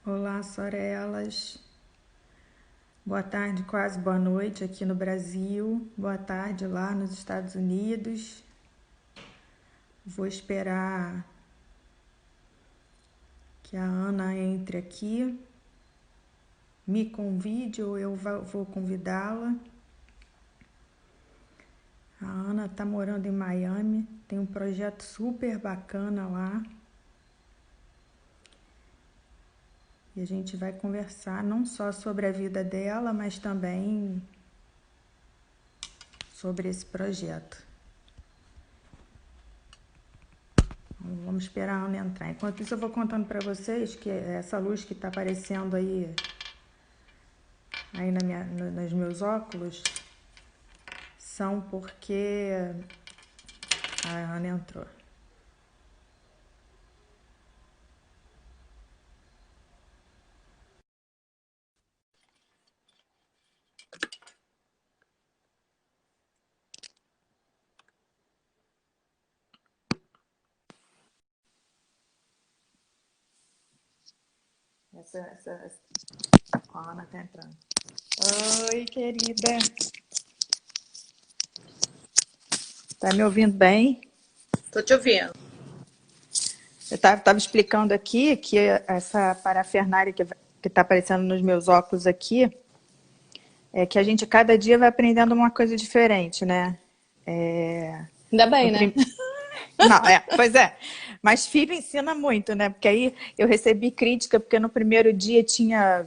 Olá, Sorelas. Boa tarde, quase boa noite aqui no Brasil. Boa tarde lá nos Estados Unidos. Vou esperar que a Ana entre aqui, me convide ou eu vou convidá-la. A Ana está morando em Miami, tem um projeto super bacana lá. E a gente vai conversar não só sobre a vida dela, mas também sobre esse projeto. Vamos esperar a Ana entrar. Enquanto isso, eu vou contando para vocês que essa luz que está aparecendo aí nos meus óculos são porque a Ana entrou. A Ana está entrando. Oi, querida. Tá me ouvindo bem? Tô te ouvindo. Eu estava explicando aqui que essa parafernália que está aparecendo nos meus óculos aqui é que a gente cada dia vai aprendendo uma coisa diferente, né? Ainda No bem, né? prim... Não, pois é. Mas filho ensina muito, né? Porque aí eu recebi crítica porque no primeiro dia tinha,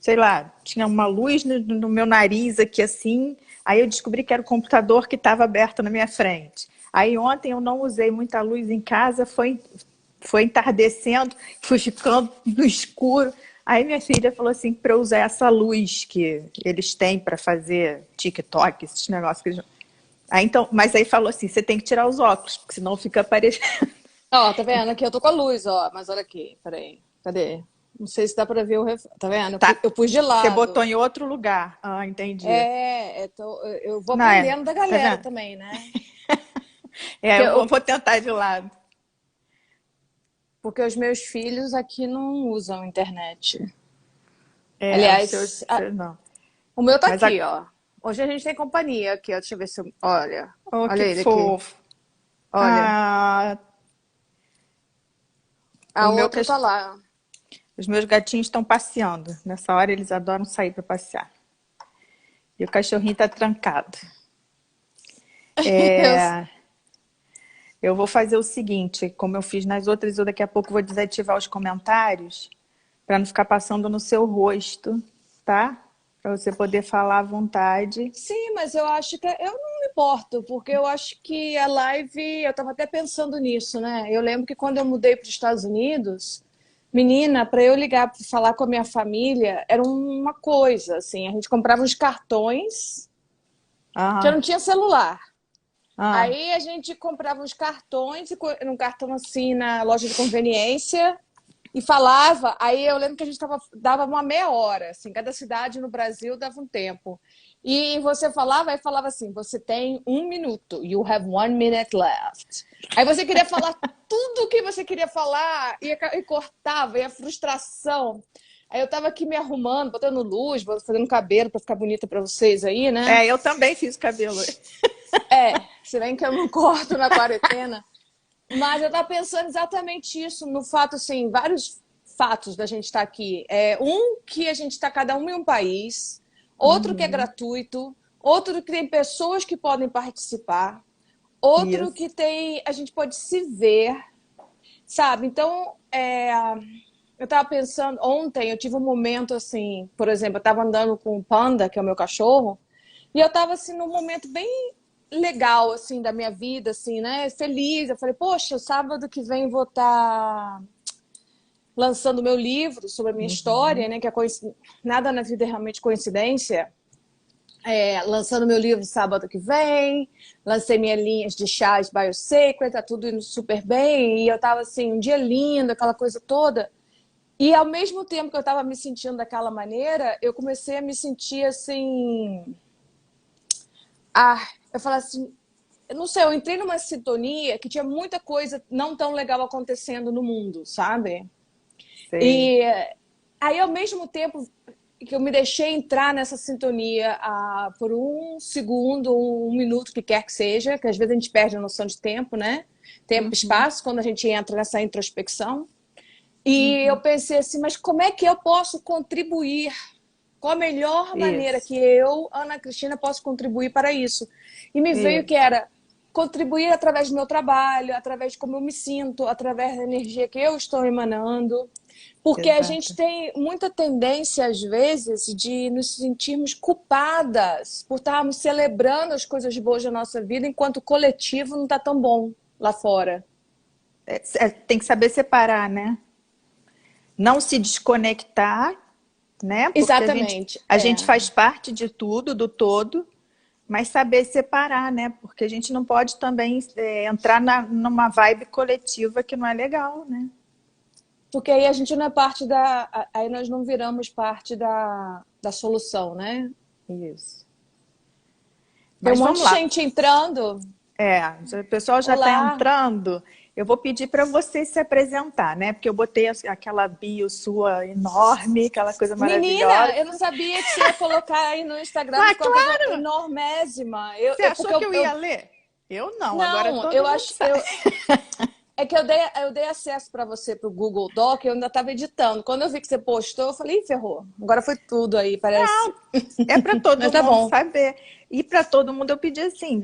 sei lá, tinha uma luz no meu nariz aqui assim. Aí eu descobri que era o computador que estava aberto na minha frente. Aí ontem eu não usei muita luz em casa, foi entardecendo, fui ficando no escuro. Aí minha filha falou assim para eu usar essa luz que eles têm para fazer TikTok, esses negócios que eles... Aí então, mas aí falou assim, você tem que tirar os óculos, porque senão fica aparecendo. Ó, tá vendo? Aqui eu tô com a luz, ó. Mas olha aqui, peraí. Cadê? Não sei se dá pra ver o Tá vendo? Tá, Eu pus de você botou lado. em outro lugar. Ah, entendi. Eu vou Não, aprendendo da tá galera vendo? também, né? É, Porque, eu vou, eu, vou tentar de lado. porque os meus filhos aqui não usam internet. É, os Aliás, seus não. o meu tá Mas a... aqui, ó. Hoje a gente tem companhia aqui, ó. Deixa eu ver se eu... Olha. Oh, Olha que ele aqui. fofo. Olha. Ah, o A meu, outra tá lá. os meus gatinhos estão passeando. Nessa hora eles adoram sair para passear. E o cachorrinho está trancado. Eu Eu vou fazer o seguinte, como eu fiz nas outras, eu daqui a pouco vou desativar os comentários para não ficar passando no seu rosto, tá? Para você poder falar à vontade. Sim, mas eu acho que eu não me importo, porque eu acho que a live, eu estava até pensando nisso, né? Eu lembro que quando eu mudei para os Estados Unidos, menina, para eu ligar para falar com a minha família, era uma coisa, assim, a gente comprava uns cartões, já Aham, não tinha celular. aham. Aí a gente comprava uns cartões, num cartão assim na loja de conveniência, e falava. Aí eu lembro que a gente dava uma meia hora, assim, cada cidade no Brasil dava um tempo. E você falava, aí falava assim: você tem 1 minuto, you have 1 minute left. Aí você queria falar tudo o que você queria falar e cortava, e a frustração. Aí eu tava aqui me arrumando, botando luz, fazendo cabelo para ficar bonita para vocês aí, né? É, eu também fiz cabelo. Se bem que eu não corto na quarentena. Mas eu estava pensando exatamente isso, no fato, assim, vários fatos da gente estar aqui. Que a gente está cada um em um país, outro que é gratuito, outro que tem pessoas que podem participar, outro que Isso. tem, a gente pode se ver, sabe? Então, eu estava pensando, ontem eu tive um momento assim, por exemplo, eu estava andando com o Panda, que é o meu cachorro, e eu estava assim num momento bem legal assim da minha vida, assim, né? Feliz. Eu falei, poxa, sábado que vem vou estar lançando meu livro sobre a minha história, né? Que é nada na vida é realmente coincidência. Lançando meu livro sábado que vem, lancei minhas linhas de chás BioSacred, tá tudo indo super bem. E eu tava assim, um dia lindo, aquela coisa toda. E ao mesmo tempo que eu tava me sentindo daquela maneira, eu comecei a me sentir assim. Eu falei assim, eu não sei, eu entrei numa sintonia que tinha muita coisa não tão legal acontecendo no mundo, sabe? Sei. E Aí, ao mesmo tempo que eu me deixei entrar nessa sintonia por um segundo, um minuto, que quer que seja, que às vezes a gente perde a noção de tempo, né? Tempo e espaço, quando a gente entra nessa introspecção. E eu pensei assim, mas como é que eu posso contribuir? Qual a melhor maneira Isso, que eu, Ana Cristina, posso contribuir para isso? E me veio que isso, era contribuir através do meu trabalho, através de como eu me sinto, através da energia que eu estou emanando. Porque a gente exato. tem muita tendência, às vezes, de nos sentirmos culpadas por estarmos celebrando as coisas boas da nossa vida, enquanto o coletivo não está tão bom lá fora. Tem que saber separar, né? Não se desconectar, né? Porque Exatamente. a gente faz parte de tudo, do todo, mas saber separar, né? Porque a gente não pode também entrar numa vibe coletiva que não é legal, né? Porque aí a gente não é parte da. Aí nós não viramos parte da solução, né? Isso. Tem um Mas monte vamos de lá. gente entrando. O pessoal já está Olá. entrando. Eu vou pedir para você se apresentar, né? Porque eu botei aquela bio sua enorme, aquela coisa Menina, maravilhosa. eu não sabia que você ia colocar aí no Instagram, Ah, ficou uma coisa claro! enormésima. Você Porque achou que eu ia ler? Eu não, agora não, todo eu mundo acho. sabe. É que eu dei acesso para você para o Google Doc, eu ainda estava editando. Quando eu vi que você postou, eu falei, ih, ferrou. Agora foi tudo aí, parece. É para Mas todo tá mundo bom. saber. E para todo mundo eu pedi assim,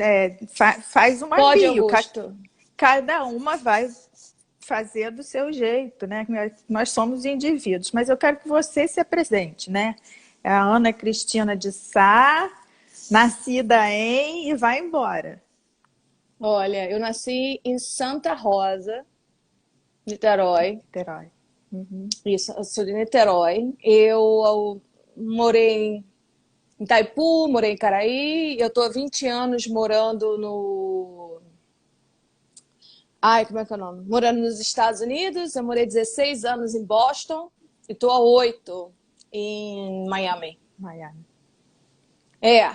faz uma Pode, bio. Augusto. Cada uma vai fazer do seu jeito, né? Nós somos indivíduos, mas eu quero que você se apresente, né? É a Ana Cristina de Sá, nascida em e vai embora. Olha, eu nasci em Santa Rosa, Niterói. Niterói. Uhum. Isso, eu sou de Niterói. Eu morei em Itaipu, morei em Caraí. Eu tô há 20 anos morando no. Ai, como é que é o nome? Morando nos Estados Unidos. Eu morei 16 anos em Boston e tô há 8 em Miami. Miami. É,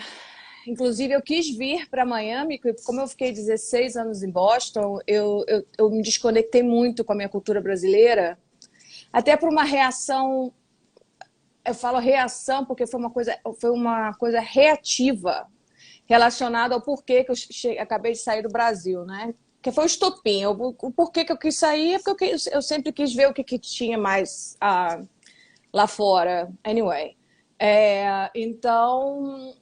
inclusive eu quis vir para Miami, porque como eu fiquei 16 anos em Boston, eu me desconectei muito com a minha cultura brasileira, até por uma reação. Eu falo reação porque foi uma coisa reativa relacionada ao porquê que acabei de sair do Brasil, né? Que foi o estopim. O porquê que eu quis sair é porque eu sempre quis ver o que tinha mais lá fora. Anyway. Então,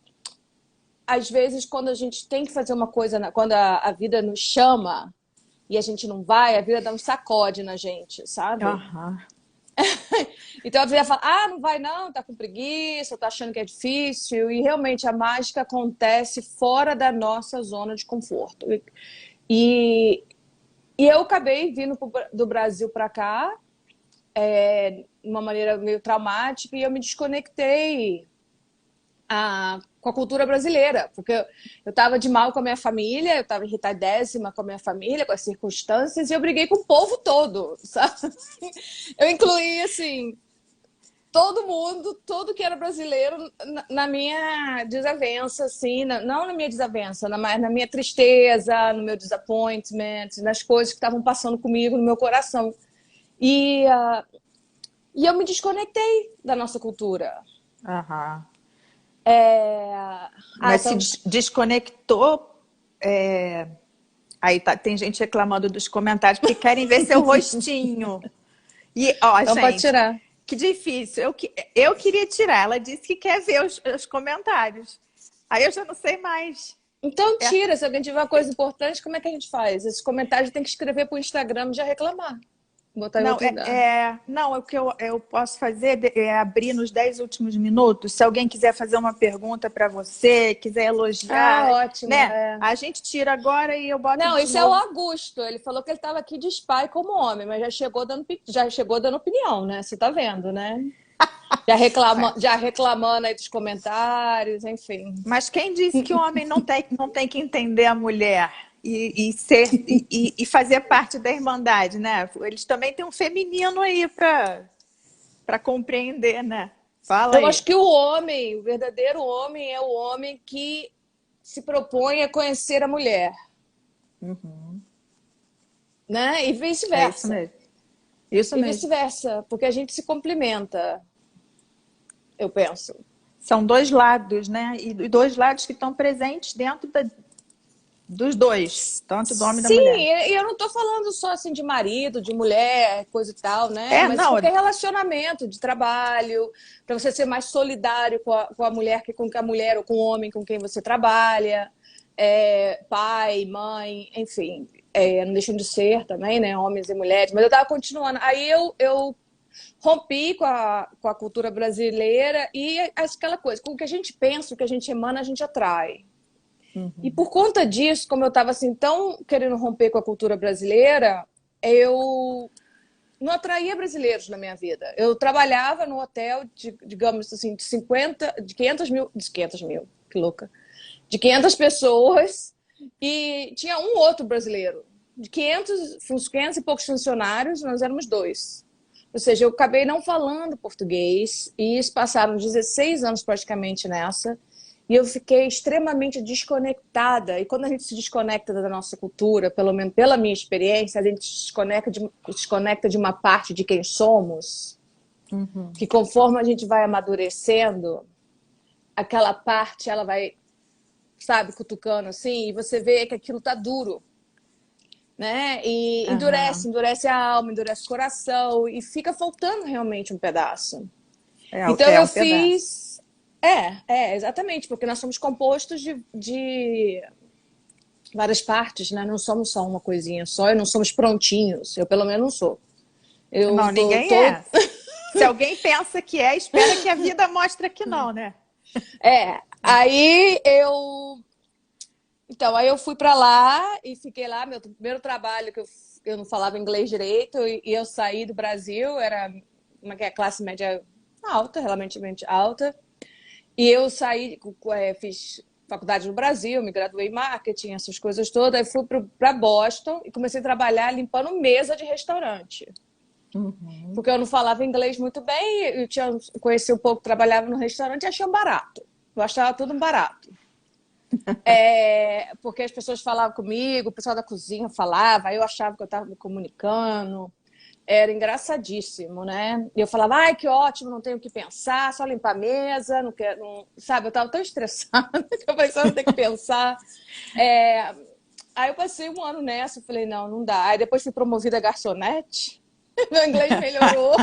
às vezes, quando a gente tem que fazer uma coisa, quando a vida nos chama e a gente não vai, a vida dá um sacode na gente, sabe? Aham. Então a vida fala, ah, não vai não, tá com preguiça, tá achando que é difícil. E realmente a mágica acontece fora da nossa zona de conforto. E, e eu acabei vindo do Brasil para cá, de uma maneira meio traumática, e eu me desconectei com a cultura brasileira, porque eu estava de mal com a minha família, eu estava irritadíssima com a minha família, com as circunstâncias, e eu briguei com o povo todo, sabe? Eu incluí, assim, todo mundo, tudo que era brasileiro na minha desavença, assim, não na minha desavença, mas na minha tristeza, no meu disappointment, nas coisas que estavam passando comigo, no meu coração. E eu me desconectei da nossa cultura. Aham. Mas se Então, desconectou. Aí tem gente reclamando dos comentários porque querem ver seu rostinho. E, ó, então pode gente, tirar. que difícil. Eu queria tirar. Ela disse que quer ver os comentários. Aí eu já não sei mais. Então É, tira, se alguém tiver uma coisa importante, como é que a gente faz? Esses comentários tem que escrever para o Instagram e já reclamar. Botar em não, outro lugar. não, o que eu posso fazer é abrir nos 10 últimos minutos. Se alguém quiser fazer uma pergunta para você, quiser Ah, elogiar, ótimo. né? A gente tira agora e eu boto Não, de isso é o novo. Augusto. Ele falou que ele estava aqui de spy como homem, mas já chegou dando opinião, né? Você tá vendo, né? Já reclamando aí dos comentários, enfim. Mas quem disse que o homem não tem que entender a mulher e fazer parte da irmandade, né? Eles também têm um feminino aí para compreender, né? Fala Eu aí. acho que o homem, o verdadeiro homem, é o homem que se propõe a conhecer a mulher, né? E É isso vice-versa. mesmo. Isso E mesmo. vice-versa, porque a gente se complementa. eu penso. São dois lados, né? E dois lados que estão presentes dentro dos dois, tanto do homem e da Sim, mulher. e eu não tô falando só assim de marido, de mulher, coisa e tal, né? É, Mas não, qualquer relacionamento de trabalho, para você ser mais solidário com a mulher que com a mulher ou com o homem com quem você trabalha, pai, mãe, enfim, não deixam de ser também, né? Homens e mulheres. Mas eu tava continuando. Aí eu rompi com a cultura brasileira e aquela coisa, com o que a gente pensa, o que a gente emana, a gente atrai. E por conta disso, como eu estava assim tão querendo romper com a cultura brasileira, eu não atraía brasileiros na minha vida. Eu trabalhava no hotel de, digamos assim, de 500 mil, que louca, de 500 pessoas e tinha um outro brasileiro. De 500, uns 500 e poucos funcionários, nós éramos dois. Ou seja, eu acabei não falando português e isso passaram 16 anos praticamente nessa. E eu fiquei extremamente desconectada. E quando a gente se desconecta da nossa cultura, pelo menos pela minha experiência, a gente desconecta de uma parte de quem somos, que conforme a gente vai amadurecendo, aquela parte ela vai, sabe, cutucando assim, e você vê que aquilo tá duro, né? E endurece a alma, endurece o coração, e fica faltando realmente um pedaço. Então É eu um pedaço. fiz. Exatamente, porque nós somos compostos de várias partes, né? Não somos só uma coisinha só e não somos prontinhos. Eu, pelo menos, não sou. Eu Não, ninguém tô. é. Se alguém pensa que é, espera que a vida mostre que não, né? Aí eu. Então, aí eu fui para lá e fiquei lá. Meu primeiro trabalho que eu não falava inglês direito e eu saí do Brasil, era uma classe média alta, relativamente alta. E eu saí, fiz faculdade no Brasil, me graduei em marketing, essas coisas todas. Aí fui para Boston e comecei a trabalhar limpando mesa de restaurante. Porque eu não falava inglês muito bem, conheci um pouco, trabalhava no restaurante e achei barato. Eu achava tudo barato. Porque as pessoas falavam comigo, o pessoal da cozinha falava, aí eu achava que eu estava me comunicando. Era engraçadíssimo, né? E eu falava, ai, que ótimo, não tenho o que pensar, só limpar a mesa, não quero, não... sabe? Eu estava tão estressada que eu pensava, não ter que pensar. Aí eu passei um ano nessa, falei, não dá. Aí depois fui promovida a garçonete, meu inglês melhorou.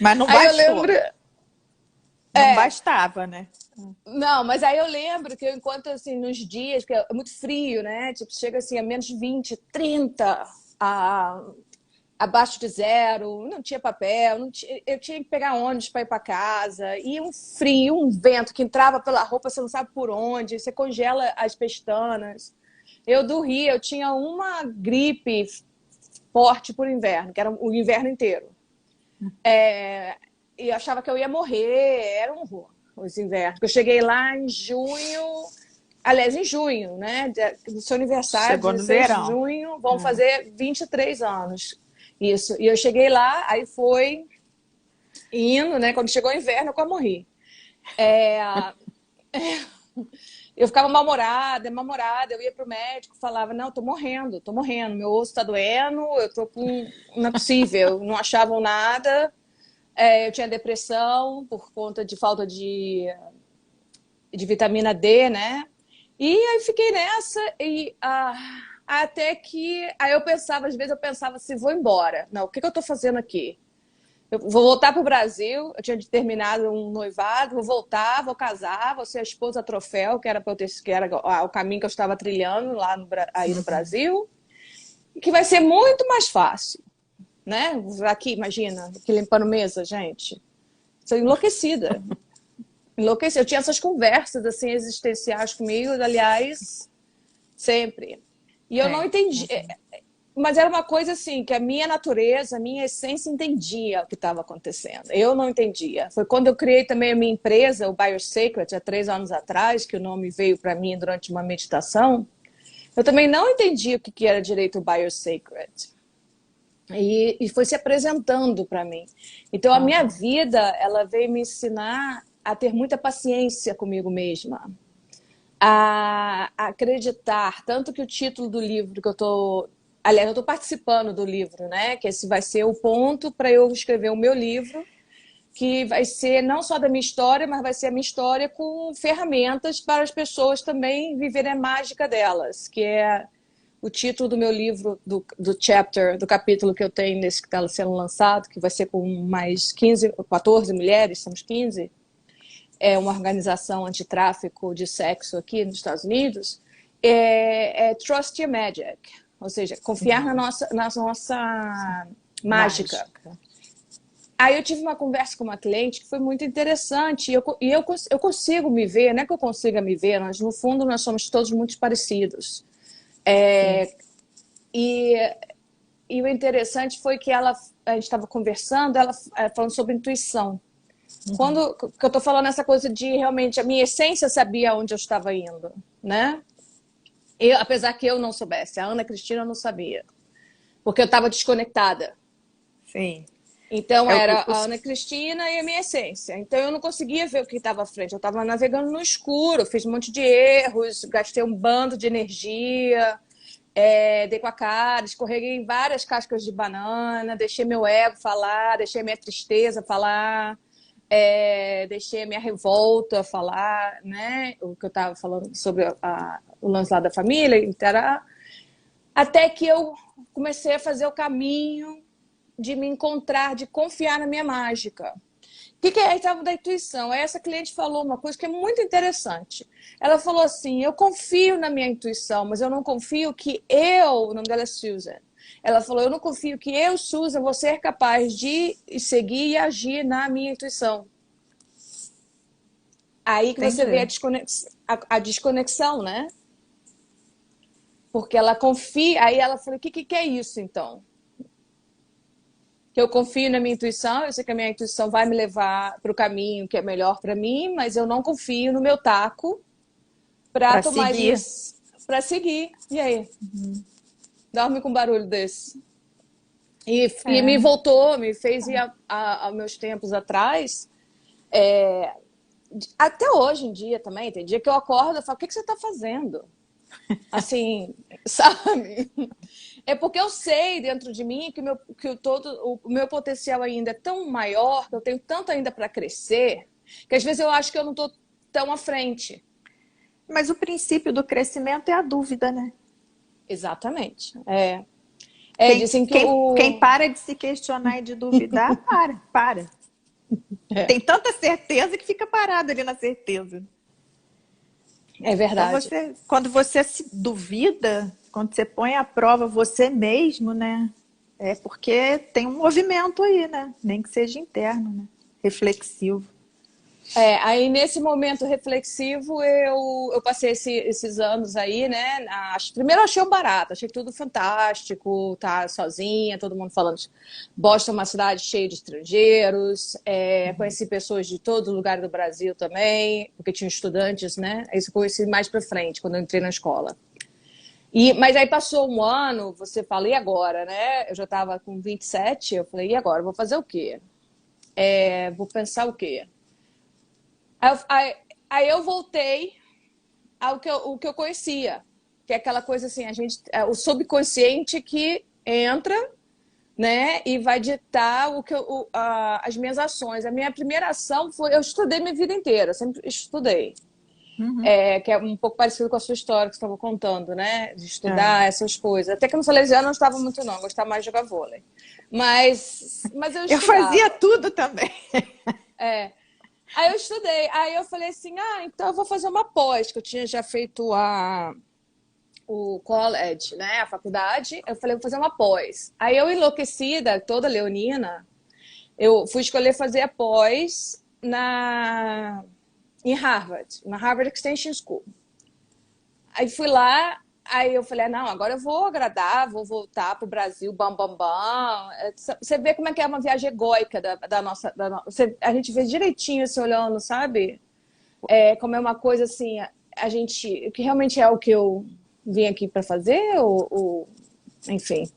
Mas não Aí eu bastou. lembro... Não bastava, né? Não, mas aí eu lembro que eu enquanto assim, nos dias, que é muito frio, né? Tipo, chega assim a menos 20, 30, abaixo de zero, não tinha papel, eu tinha que pegar ônibus para ir para casa, e um frio, um vento que entrava pela roupa, você não sabe por onde, você congela as pestanas. Eu dormia, eu tinha uma gripe forte por inverno, que era o inverno inteiro. E eu achava que eu ia morrer, era um horror os invernos. Eu cheguei lá em junho, aliás, em junho, né? Do seu aniversário, Chegou no 16 de verão. junho, vão fazer 23 anos. Isso. E eu cheguei lá, aí foi indo, né? Quando chegou o inverno, eu quase morri. Eu ficava mal-humorada, eu ia pro médico, falava, não, tô morrendo, meu osso tá doendo, eu tô com... Não é possível, não achavam nada. Eu tinha depressão por conta de falta de vitamina D, né? E aí fiquei nessa e até que aí eu pensava, às vezes eu pensava assim, vou embora. Não, o que eu tô fazendo aqui? Eu vou voltar pro Brasil, eu tinha terminado um noivado, vou voltar, vou casar, vou ser a esposa troféu, que era para eu ter, que era o caminho que eu estava trilhando lá aí no Brasil, e que vai ser muito mais fácil, né? Aqui, imagina, aqui limpando mesa, gente. Sou enlouquecida. Eu tinha essas conversas assim existenciais comigo, aliás, sempre. E eu não entendi, mas era uma coisa assim que a minha natureza, a minha essência entendia o que estava acontecendo. Eu não entendia. Foi quando eu criei também a minha empresa, o BioSacred, há 3 anos atrás, que o nome veio para mim durante uma meditação. Eu também não entendia o que era direito o BioSacred. E foi se apresentando para mim. Então a minha vida, ela veio me ensinar a ter muita paciência comigo mesma, a acreditar, tanto que o título do livro que eu estou Aliás, eu estou participando do livro, né? Que esse vai ser o ponto para eu escrever o meu livro, que vai ser não só da minha história, mas vai ser a minha história com ferramentas para as pessoas também viverem a mágica delas, que é o título do meu livro, do chapter, do capítulo que eu tenho nesse que está sendo lançado, que vai ser com mais 15, 14 mulheres, somos 15, é uma organização antitráfico de sexo aqui nos Estados Unidos, é Trust Your Magic, ou seja, confiar na nossa mágica. Aí eu tive uma conversa com uma cliente que foi muito interessante, eu consigo me ver, não é que eu consiga me ver, mas no fundo nós somos todos muito parecidos. E o interessante foi que a gente estava conversando, ela falando sobre intuição. Quando que eu estou falando essa coisa de realmente a minha essência sabia onde eu estava indo, né? Apesar que eu não soubesse, a Ana Cristina não sabia, porque eu estava desconectada. Sim. Então era a Ana Cristina e a minha essência. Então eu não conseguia ver o que estava à frente. Eu estava navegando no escuro, fiz um monte de erros, gastei um bando de energia, dei com a cara, escorreguei em várias cascas de banana, deixei meu ego falar, deixei minha tristeza falar, deixei a minha revolta falar, né? O que eu estava falando sobre o lance lá da família, até que eu comecei a fazer o caminho de me encontrar, de confiar na minha mágica. O que é a da intuição? Essa cliente falou uma coisa que é muito interessante. Ela falou assim, eu confio na minha intuição, mas eu não confio que o nome dela é Susan. Ela falou, eu não confio que eu, Susan, vou ser capaz de seguir e agir na minha intuição. Aí que você vê a desconexão, né? Porque ela confia, aí ela falou, o que é isso então? Que eu confio na minha intuição, eu sei que a minha intuição vai me levar para o caminho que é melhor para mim, mas eu não confio no meu taco para tomar isso, para seguir. E aí? Dorme com um barulho desse. E me voltou, me fez ir a meus tempos atrás. Até hoje em dia também, tem dia que eu acordo e falo, o que você está fazendo? Assim, sabe? É porque eu sei dentro de mim que o meu potencial ainda é tão maior, que eu tenho tanto ainda para crescer, que às vezes eu acho que eu não estou tão à frente. Mas o princípio do crescimento é a dúvida, né? Exatamente. Dizem que quem para de se questionar e de duvidar, para. Tem tanta certeza que fica parado ali na certeza. É verdade. Então quando você se duvida, quando você põe à prova você mesmo, né? É porque tem um movimento aí, né? Nem que seja interno, né? Reflexivo. Aí nesse momento reflexivo eu passei esses anos aí, né? Primeiro eu achei um barato, achei tudo fantástico, tá sozinha, todo mundo falando. Boston é uma cidade cheia de estrangeiros, conheci pessoas de todo lugar do Brasil também, porque tinha estudantes, né? Isso eu conheci mais pra frente, quando eu entrei na escola. Mas aí passou um ano, você fala, e agora, né? Eu já estava com 27, eu falei, e agora? Vou fazer o quê? Vou pensar o quê? Aí eu voltei ao que eu conhecia, que é aquela coisa assim, o subconsciente que entra, né, e vai ditar as minhas ações. A minha primeira ação foi, eu estudei minha vida inteira, sempre estudei. Que é um pouco parecido com a sua história que você estava contando, né? De estudar essas coisas. Até que no Salesiano eu não estava muito, não. Eu gostava mais de jogar vôlei. Mas eu estudava. Eu fazia tudo também. Aí eu estudei. Aí eu falei assim, então eu vou fazer uma pós, que eu tinha já feito o college, né? A faculdade. Eu falei, vou fazer uma pós. Aí eu, enlouquecida, toda leonina, eu fui escolher fazer a pós em Harvard, na Harvard Extension School. Aí fui lá, aí eu falei, não, agora eu vou agradar, vou voltar pro Brasil, bam, bam, bam. Você vê como é que é uma viagem egóica da nossa... a gente vê direitinho assim, olhando, sabe? Como é uma coisa assim, que realmente é o que eu vim aqui para fazer, enfim.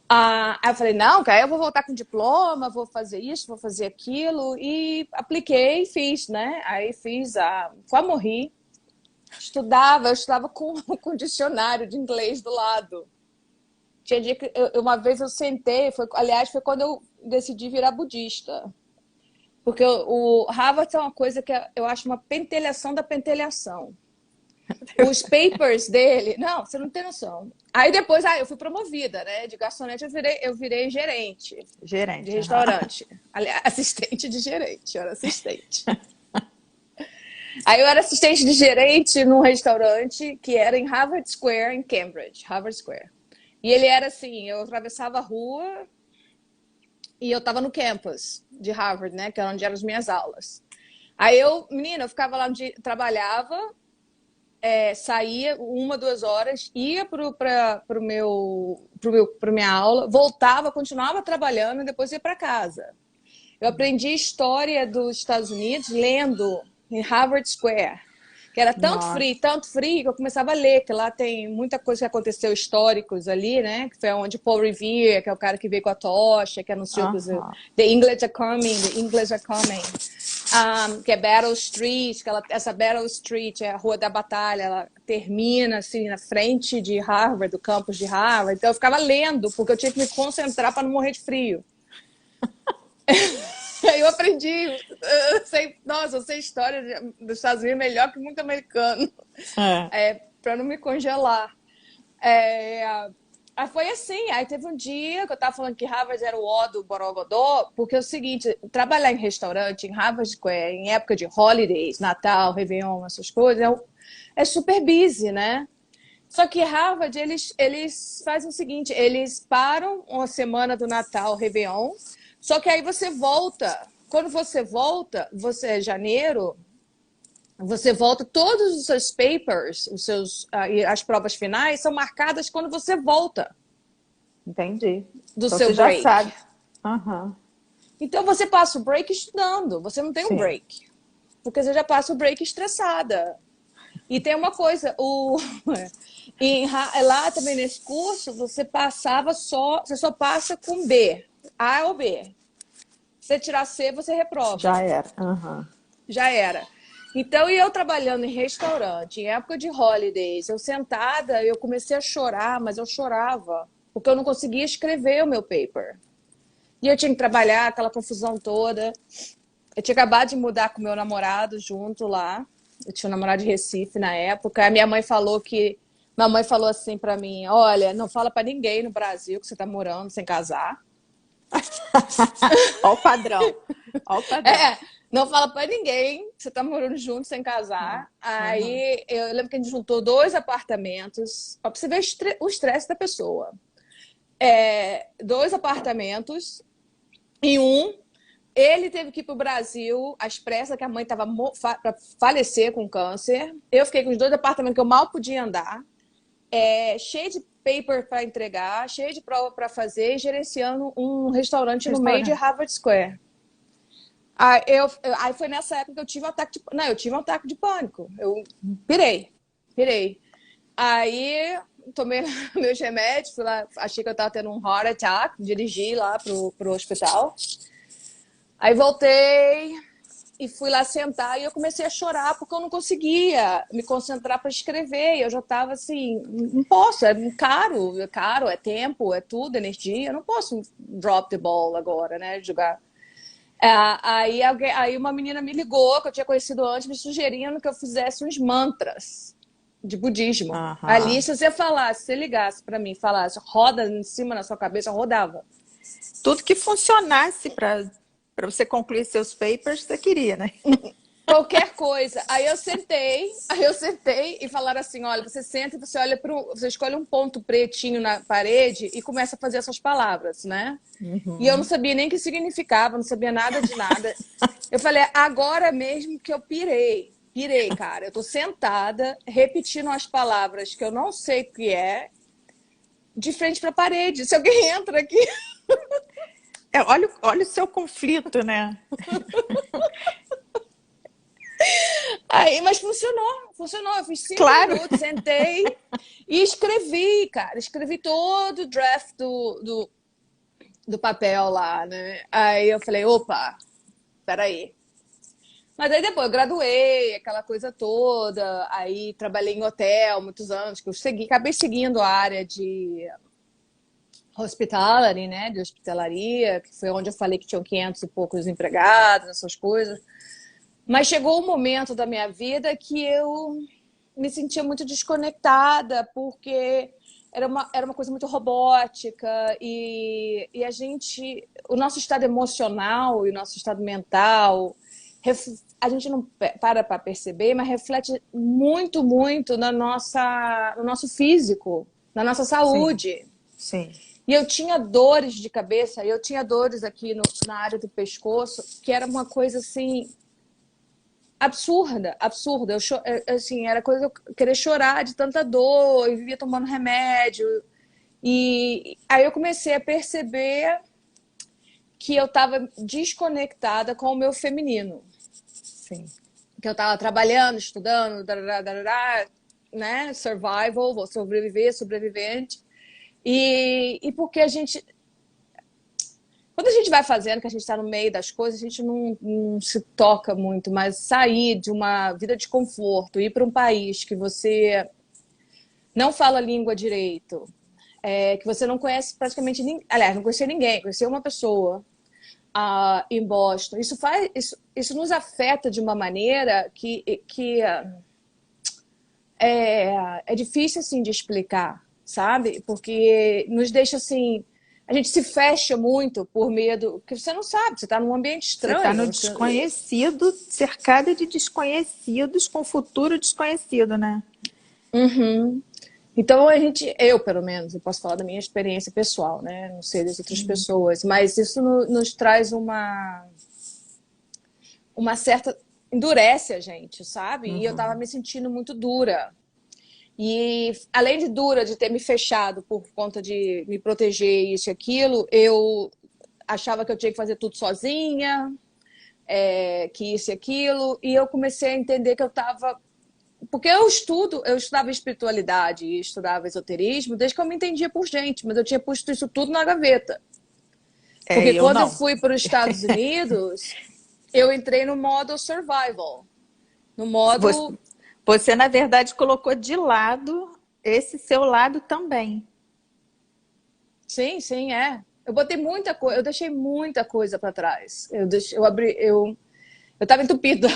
Aí eu falei, não, cara, eu vou voltar com diploma, vou fazer isso, vou fazer aquilo, e apliquei e fiz, né? Aí fiz, quase morri. Eu estudava com dicionário de inglês do lado. Tinha dia que uma vez eu sentei, aliás, foi quando eu decidi virar budista. Porque o Harvard é uma coisa que eu acho uma pentelhação da pentelhação. Os papers dele... Não, você não tem noção. Aí depois, eu fui promovida, né? De garçonete eu virei gerente. Gerente. De restaurante. Aliás, assistente de gerente. Eu era assistente. Aí eu era assistente de gerente num restaurante que era em Harvard Square, em Cambridge. Harvard Square. E ele era assim, eu atravessava a rua e eu estava no campus de Harvard, né? Que era onde eram as minhas aulas. Aí eu ficava lá, trabalhava, saía 1, 2 horas, ia para minha aula, voltava, continuava trabalhando e depois ia para casa. Eu aprendi história dos Estados Unidos lendo em Harvard Square, que era tanto frio, que eu começava a ler, que lá tem muita coisa que aconteceu históricos ali, né? Que foi onde Paul Revere, que é o cara que veio com a tocha, que anunciou que The English are coming, the English are coming. Que é Battle Street, essa Battle Street é a Rua da Batalha, ela termina assim na frente de Harvard, do campus de Harvard. Então eu ficava lendo, porque eu tinha que me concentrar para não morrer de frio. Aí eu aprendi, eu sei história dos Estados Unidos melhor que muito americano, para não me congelar. Aí foi assim, aí teve um dia que eu estava falando que Harvard era o ó do Borogodó, porque é o seguinte, trabalhar em restaurante, em Harvard Square, em época de holidays, Natal, Réveillon, essas coisas, é super busy, né? Só que Harvard, eles fazem o seguinte, eles param uma semana do Natal, Réveillon, só que aí você volta. Quando você volta, janeiro, você volta, todos os seus papers, as provas finais são marcadas quando você volta. Entendi. Do então seu você break. Já sabe. Uhum. Então você passa o break estudando, você não tem um break. Porque você já passa o break estressada. E tem uma coisa, lá também nesse curso, você só passa com B, A ou B. Se você tirar C, você reprova. Já era. Uhum. Já era. Então, e eu trabalhando em restaurante, em época de holidays, eu sentada, eu comecei a chorar, mas eu chorava, porque eu não conseguia escrever o meu paper. E eu tinha que trabalhar, aquela confusão toda. Eu tinha acabado de mudar com meu namorado junto lá. Eu tinha um namorado de Recife na época. A minha mãe falou assim pra mim, olha, não fala pra ninguém no Brasil que você tá morando sem casar. Olha o padrão. Olha o padrão. Não fala pra ninguém que você tá morando junto sem casar. Aí eu lembro que a gente juntou 2 apartamentos. Pra você ver o estresse da pessoa. 2 apartamentos. Em ele teve que ir pro Brasil às pressas, que a mãe estava para falecer com câncer. Eu fiquei com os 2 apartamentos que eu mal podia andar. Cheio de paper para entregar, cheio de prova para fazer, e gerenciando um restaurante no meio de Harvard Square. Aí foi nessa época que eu tive um ataque de... Não, eu tive um ataque de pânico. Eu pirei. Aí tomei meus remédios, fui lá, achei que eu estava tendo um heart attack, dirigi lá pro hospital. Aí voltei e fui lá sentar e eu comecei a chorar porque eu não conseguia me concentrar para escrever. Eu já estava assim, não posso, é caro, é tempo, é tudo, energia. Eu não posso drop the ball agora, né, jogar. Aí uma menina me ligou, que eu tinha conhecido antes, me sugerindo que eu fizesse uns mantras de budismo. Ali, se você ligasse para mim, falasse, roda em cima na sua cabeça, eu rodava. Tudo que funcionasse para você concluir seus papers, você queria, né? Qualquer coisa. Aí eu sentei e falaram assim, olha, você senta e você escolhe um ponto pretinho na parede e começa a fazer essas palavras, né? E eu não sabia nem o que significava, não sabia nada de nada. Eu falei, agora mesmo que eu pirei, cara. Eu tô sentada, repetindo as palavras que eu não sei o que é, de frente pra parede. Se alguém entra aqui... Olha o seu conflito, né? Aí, mas funcionou. Eu fiz 5 minutos, sentei e escrevi, cara. Escrevi todo o draft do papel lá, né? Aí eu falei, opa, peraí. Mas aí depois eu graduei, aquela coisa toda. Aí trabalhei em hotel muitos anos, que eu acabei seguindo a área de hospitality, né, de hospitalaria, que foi onde eu falei que tinham 500 e poucos empregados, essas coisas. Mas chegou um momento da minha vida que eu me sentia muito desconectada, porque era uma coisa muito robótica e a gente, o nosso estado emocional e o nosso estado mental, a gente não para perceber, mas reflete muito, muito no nosso físico, na nossa Sim, saúde. sim. E eu tinha dores de cabeça, eu tinha dores aqui na área do pescoço, que era uma coisa assim absurda, absurda. Assim, era coisa eu querer chorar de tanta dor, e vivia tomando remédio. E aí eu comecei a perceber que eu estava desconectada com o meu feminino. Sim. Que eu estava trabalhando, estudando, né? Survival, vou sobreviver, sobrevivente. E porque quando a gente vai fazendo, que a gente está no meio das coisas, a gente não se toca muito, mas sair de uma vida de conforto, ir para um país que você não fala a língua direito, que você não conhece praticamente ninguém, aliás, não conhecia ninguém, conhecia uma pessoa em Boston. Isso nos afeta de uma maneira que é difícil assim de explicar, sabe? Porque nos deixa assim, a gente se fecha muito por medo, porque você não sabe, você está num ambiente Você está no estranho. desconhecido, cercada de desconhecidos, com futuro desconhecido, né? Uhum. Então eu pelo menos, eu posso falar da minha experiência pessoal, né? Não sei das outras pessoas, mas isso nos traz uma certa endurece a gente, sabe? E eu tava Uhum. me sentindo muito dura. E além de dura de ter me fechado por conta de me proteger isso e aquilo, eu achava que eu tinha que fazer tudo sozinha, que isso e aquilo, e eu comecei a entender que eu estava. Porque eu estudava espiritualidade e estudava esoterismo desde que eu me entendia por gente, mas eu tinha posto isso tudo na gaveta. É, Porque eu quando eu não. fui para os Estados Unidos, eu entrei no modo survival, no Você, modo. você, na verdade, colocou de lado esse seu lado também. Sim, sim, é. Eu botei muita coisa, eu deixei muita coisa para trás. Eu abri, eu tava entupida.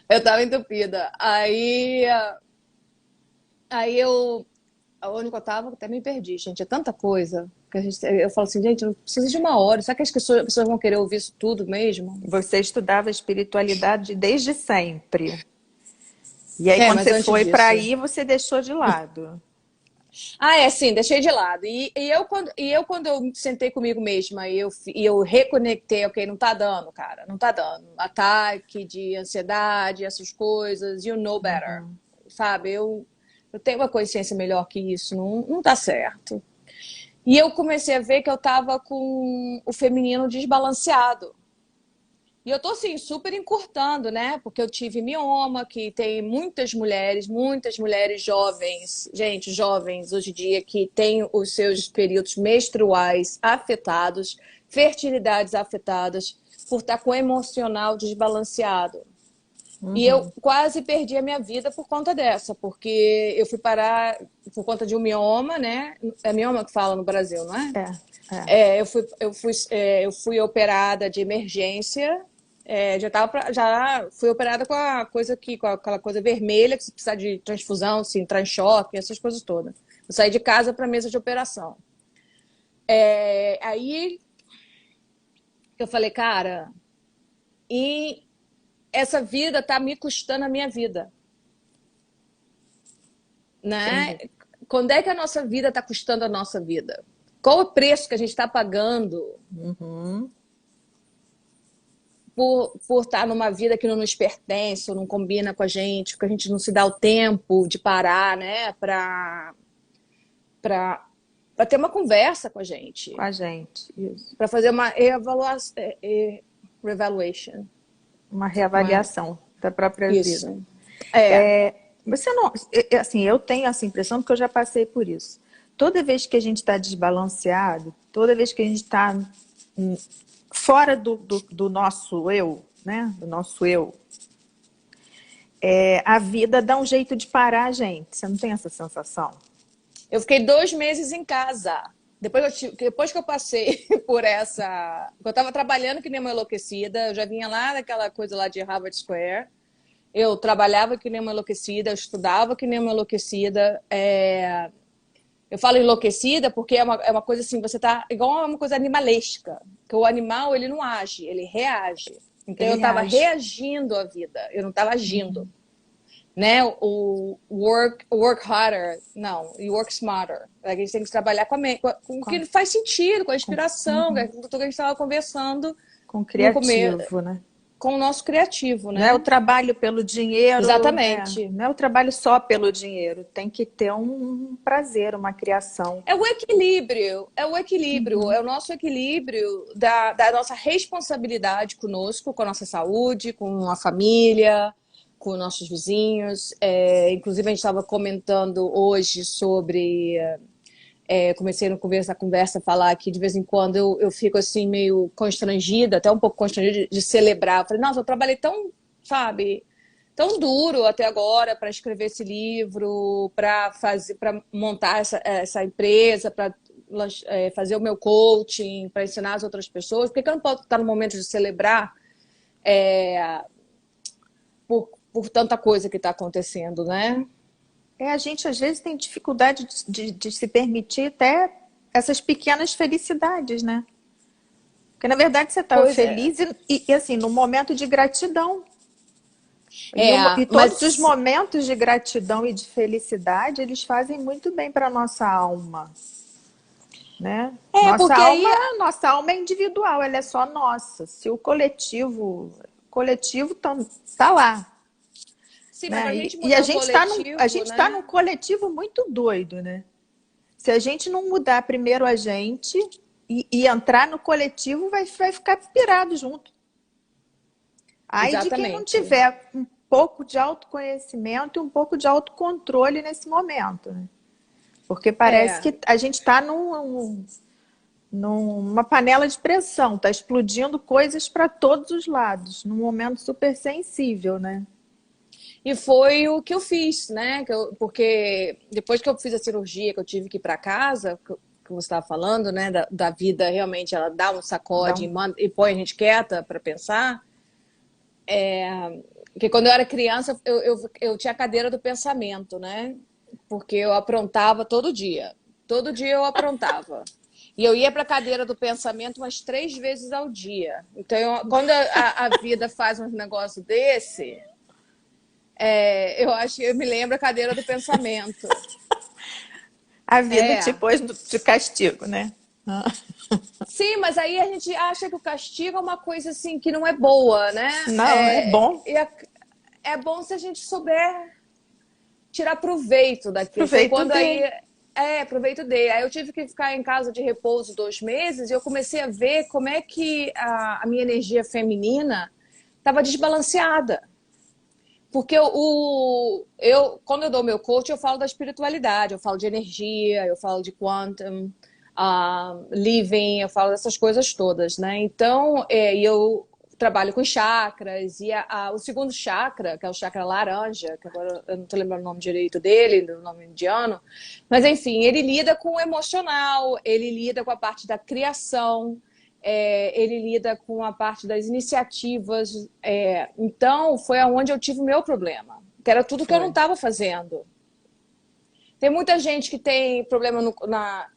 Eu tava entupida. Aí onde que eu tava, até me perdi, gente. É tanta coisa que eu falo assim, gente, eu preciso de uma hora. Será que as pessoas vão querer ouvir isso tudo mesmo? Você estudava espiritualidade desde sempre. E aí, quando Mas você antes foi para disso. aí, você deixou de lado. Sim, deixei de lado. E eu, quando eu sentei comigo mesma e eu reconectei, ok, não tá dando, cara, não tá dando. Ataque de ansiedade, essas coisas, you know better. Uhum. Sabe? Eu tenho uma consciência melhor que isso, não tá certo. E eu comecei a ver que eu tava com o feminino desbalanceado. E eu tô assim, super encurtando, né? Porque eu tive mioma, que tem muitas mulheres jovens, gente, jovens hoje em dia, que têm os seus períodos menstruais afetados, fertilidades afetadas, por estar com o emocional desbalanceado. E eu Uhum. quase perdi a minha vida por conta dessa, porque eu fui parar por conta de um mioma, né? É mioma que fala no Brasil, não é? É, é. Eu fui operada de emergência. Já fui operada com a coisa com aquela coisa vermelha, que se precisar de transfusão, se entrar em choque, essas coisas todas. Eu saí de casa para a mesa de operação. Aí eu falei, cara, e essa vida tá me custando a minha vida, né? Entendi. Quando é que a nossa vida está custando a nossa vida? Qual o preço que a gente está pagando Uhum. por estar numa vida que não nos pertence ou não combina com a gente, porque a gente não se dá o tempo de parar, né, para ter uma conversa com a Com gente, a gente. Isso. para fazer uma revaluation, Uma uma, reavaliação da própria vida. isso. É. Você não, assim, eu tenho essa impressão porque eu já passei por isso. Toda vez que a gente está desbalanceado, toda vez que a gente está fora do nosso eu, né? Do nosso eu, a vida dá um jeito de parar a gente. Você não tem essa sensação? Eu fiquei 2 meses em casa. Depois que eu passei por essa. Eu estava trabalhando que nem uma enlouquecida, eu já vinha lá daquela coisa lá de Harvard Square. Eu trabalhava que nem uma enlouquecida, eu estudava que nem uma enlouquecida. Eu falo enlouquecida porque é uma coisa assim, você tá igual uma coisa animalesca. Que o animal, ele não age, ele reage. Então eu Ele estava reage. reagindo à vida, eu não estava agindo. Né? O work harder, não, you work smarter. A gente tem que trabalhar com o que faz sentido, com a inspiração, Uhum. com tudo que a gente estava conversando Com no começo, criativo, né? com o nosso criativo, Não é o né? trabalho pelo dinheiro, né? Exatamente. Não é o trabalho só pelo dinheiro. Tem que ter um prazer, uma criação. É o nosso equilíbrio da nossa responsabilidade conosco, com a nossa saúde, com a família, com nossos vizinhos. Inclusive, a gente estava comentando hoje sobre. Comecei no começo da conversa a falar que de vez em quando eu fico assim meio constrangida, até um pouco constrangida de celebrar. Eu falei, nossa, eu trabalhei tão, sabe, tão duro até agora para escrever esse livro, para montar essa empresa, para fazer o meu coaching, para ensinar as outras pessoas. Por que eu não posso estar no momento de celebrar por tanta coisa que está acontecendo, né? A gente às vezes tem dificuldade de se permitir até essas pequenas felicidades, né? Porque na verdade você estava Pois é. feliz e assim, num momento de gratidão. E todos os Mas momentos de gratidão e de felicidade, eles fazem muito bem para a nossa alma, né? porque aí Nossa alma é individual, ela é só nossa. Se o coletivo tá lá, sim, mas para né? a gente E mudar o a coletivo, gente tá né? num coletivo muito doido, né? Se a gente não mudar primeiro a gente e entrar no coletivo, vai ficar pirado junto. Aí de quem não Exatamente. tiver um pouco de autoconhecimento e um pouco de autocontrole nesse momento, né? Porque parece É. que a gente está numa panela de pressão, está explodindo coisas para todos os lados, num momento super sensível, né? E foi o que eu fiz, né? Porque depois que eu fiz a cirurgia, que eu tive que ir para casa, que você estava falando, né? Da vida, realmente, ela dá um Dá sacode um... e põe a gente quieta para pensar. Porque quando eu era criança, eu tinha a cadeira do pensamento, né? Porque eu aprontava todo dia. Todo dia eu aprontava. E eu ia para a cadeira do pensamento umas 3 vezes ao dia. Então, quando a vida faz um negócio desse, eu acho que eu me lembro a cadeira do pensamento. A vida te É. pôs de castigo, né? Sim, mas aí a gente acha que o castigo é uma coisa assim que não é boa, né? Não, é bom. É bom se a gente souber tirar proveito daquilo. Foi Proveito quando aí. dele. Proveito dele. Aí eu tive que ficar em casa de repouso 2 meses e eu comecei a ver como é que a minha energia feminina estava desbalanceada. Porque quando eu dou meu coach, eu falo da espiritualidade, eu falo de energia, eu falo de quantum, living, eu falo dessas coisas todas, né? Então, eu trabalho com chakras, e o segundo chakra, que é o chakra laranja, que agora eu não estou lembrando o nome direito dele, do nome indiano, mas enfim, ele lida com o emocional, ele lida com a parte da criação, ele lida com a parte das iniciativas. Então, foi aonde eu tive o meu problema, que era tudo que eu não Foi. estava fazendo. Tem muita gente que tem problema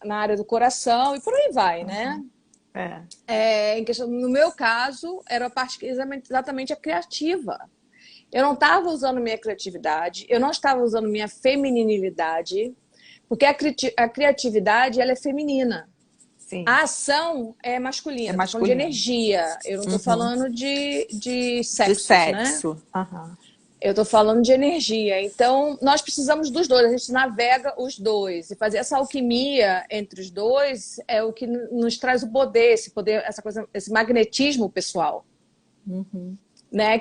na área do coração e por aí vai, né? É. No meu caso, era a parte exatamente a criativa. Eu não estava usando minha criatividade, eu não estava usando minha femininilidade, porque a criatividade ela é feminina. Sim. A ação é É masculina, estou falando de masculino. energia, eu não estou falando de De sexos, né? sexo. Aham. Eu estou falando de energia. Então, nós precisamos dos dois, a gente navega os dois. E fazer essa alquimia entre os dois é o que nos traz o poder, esse poder, essa coisa, esse magnetismo pessoal. Né?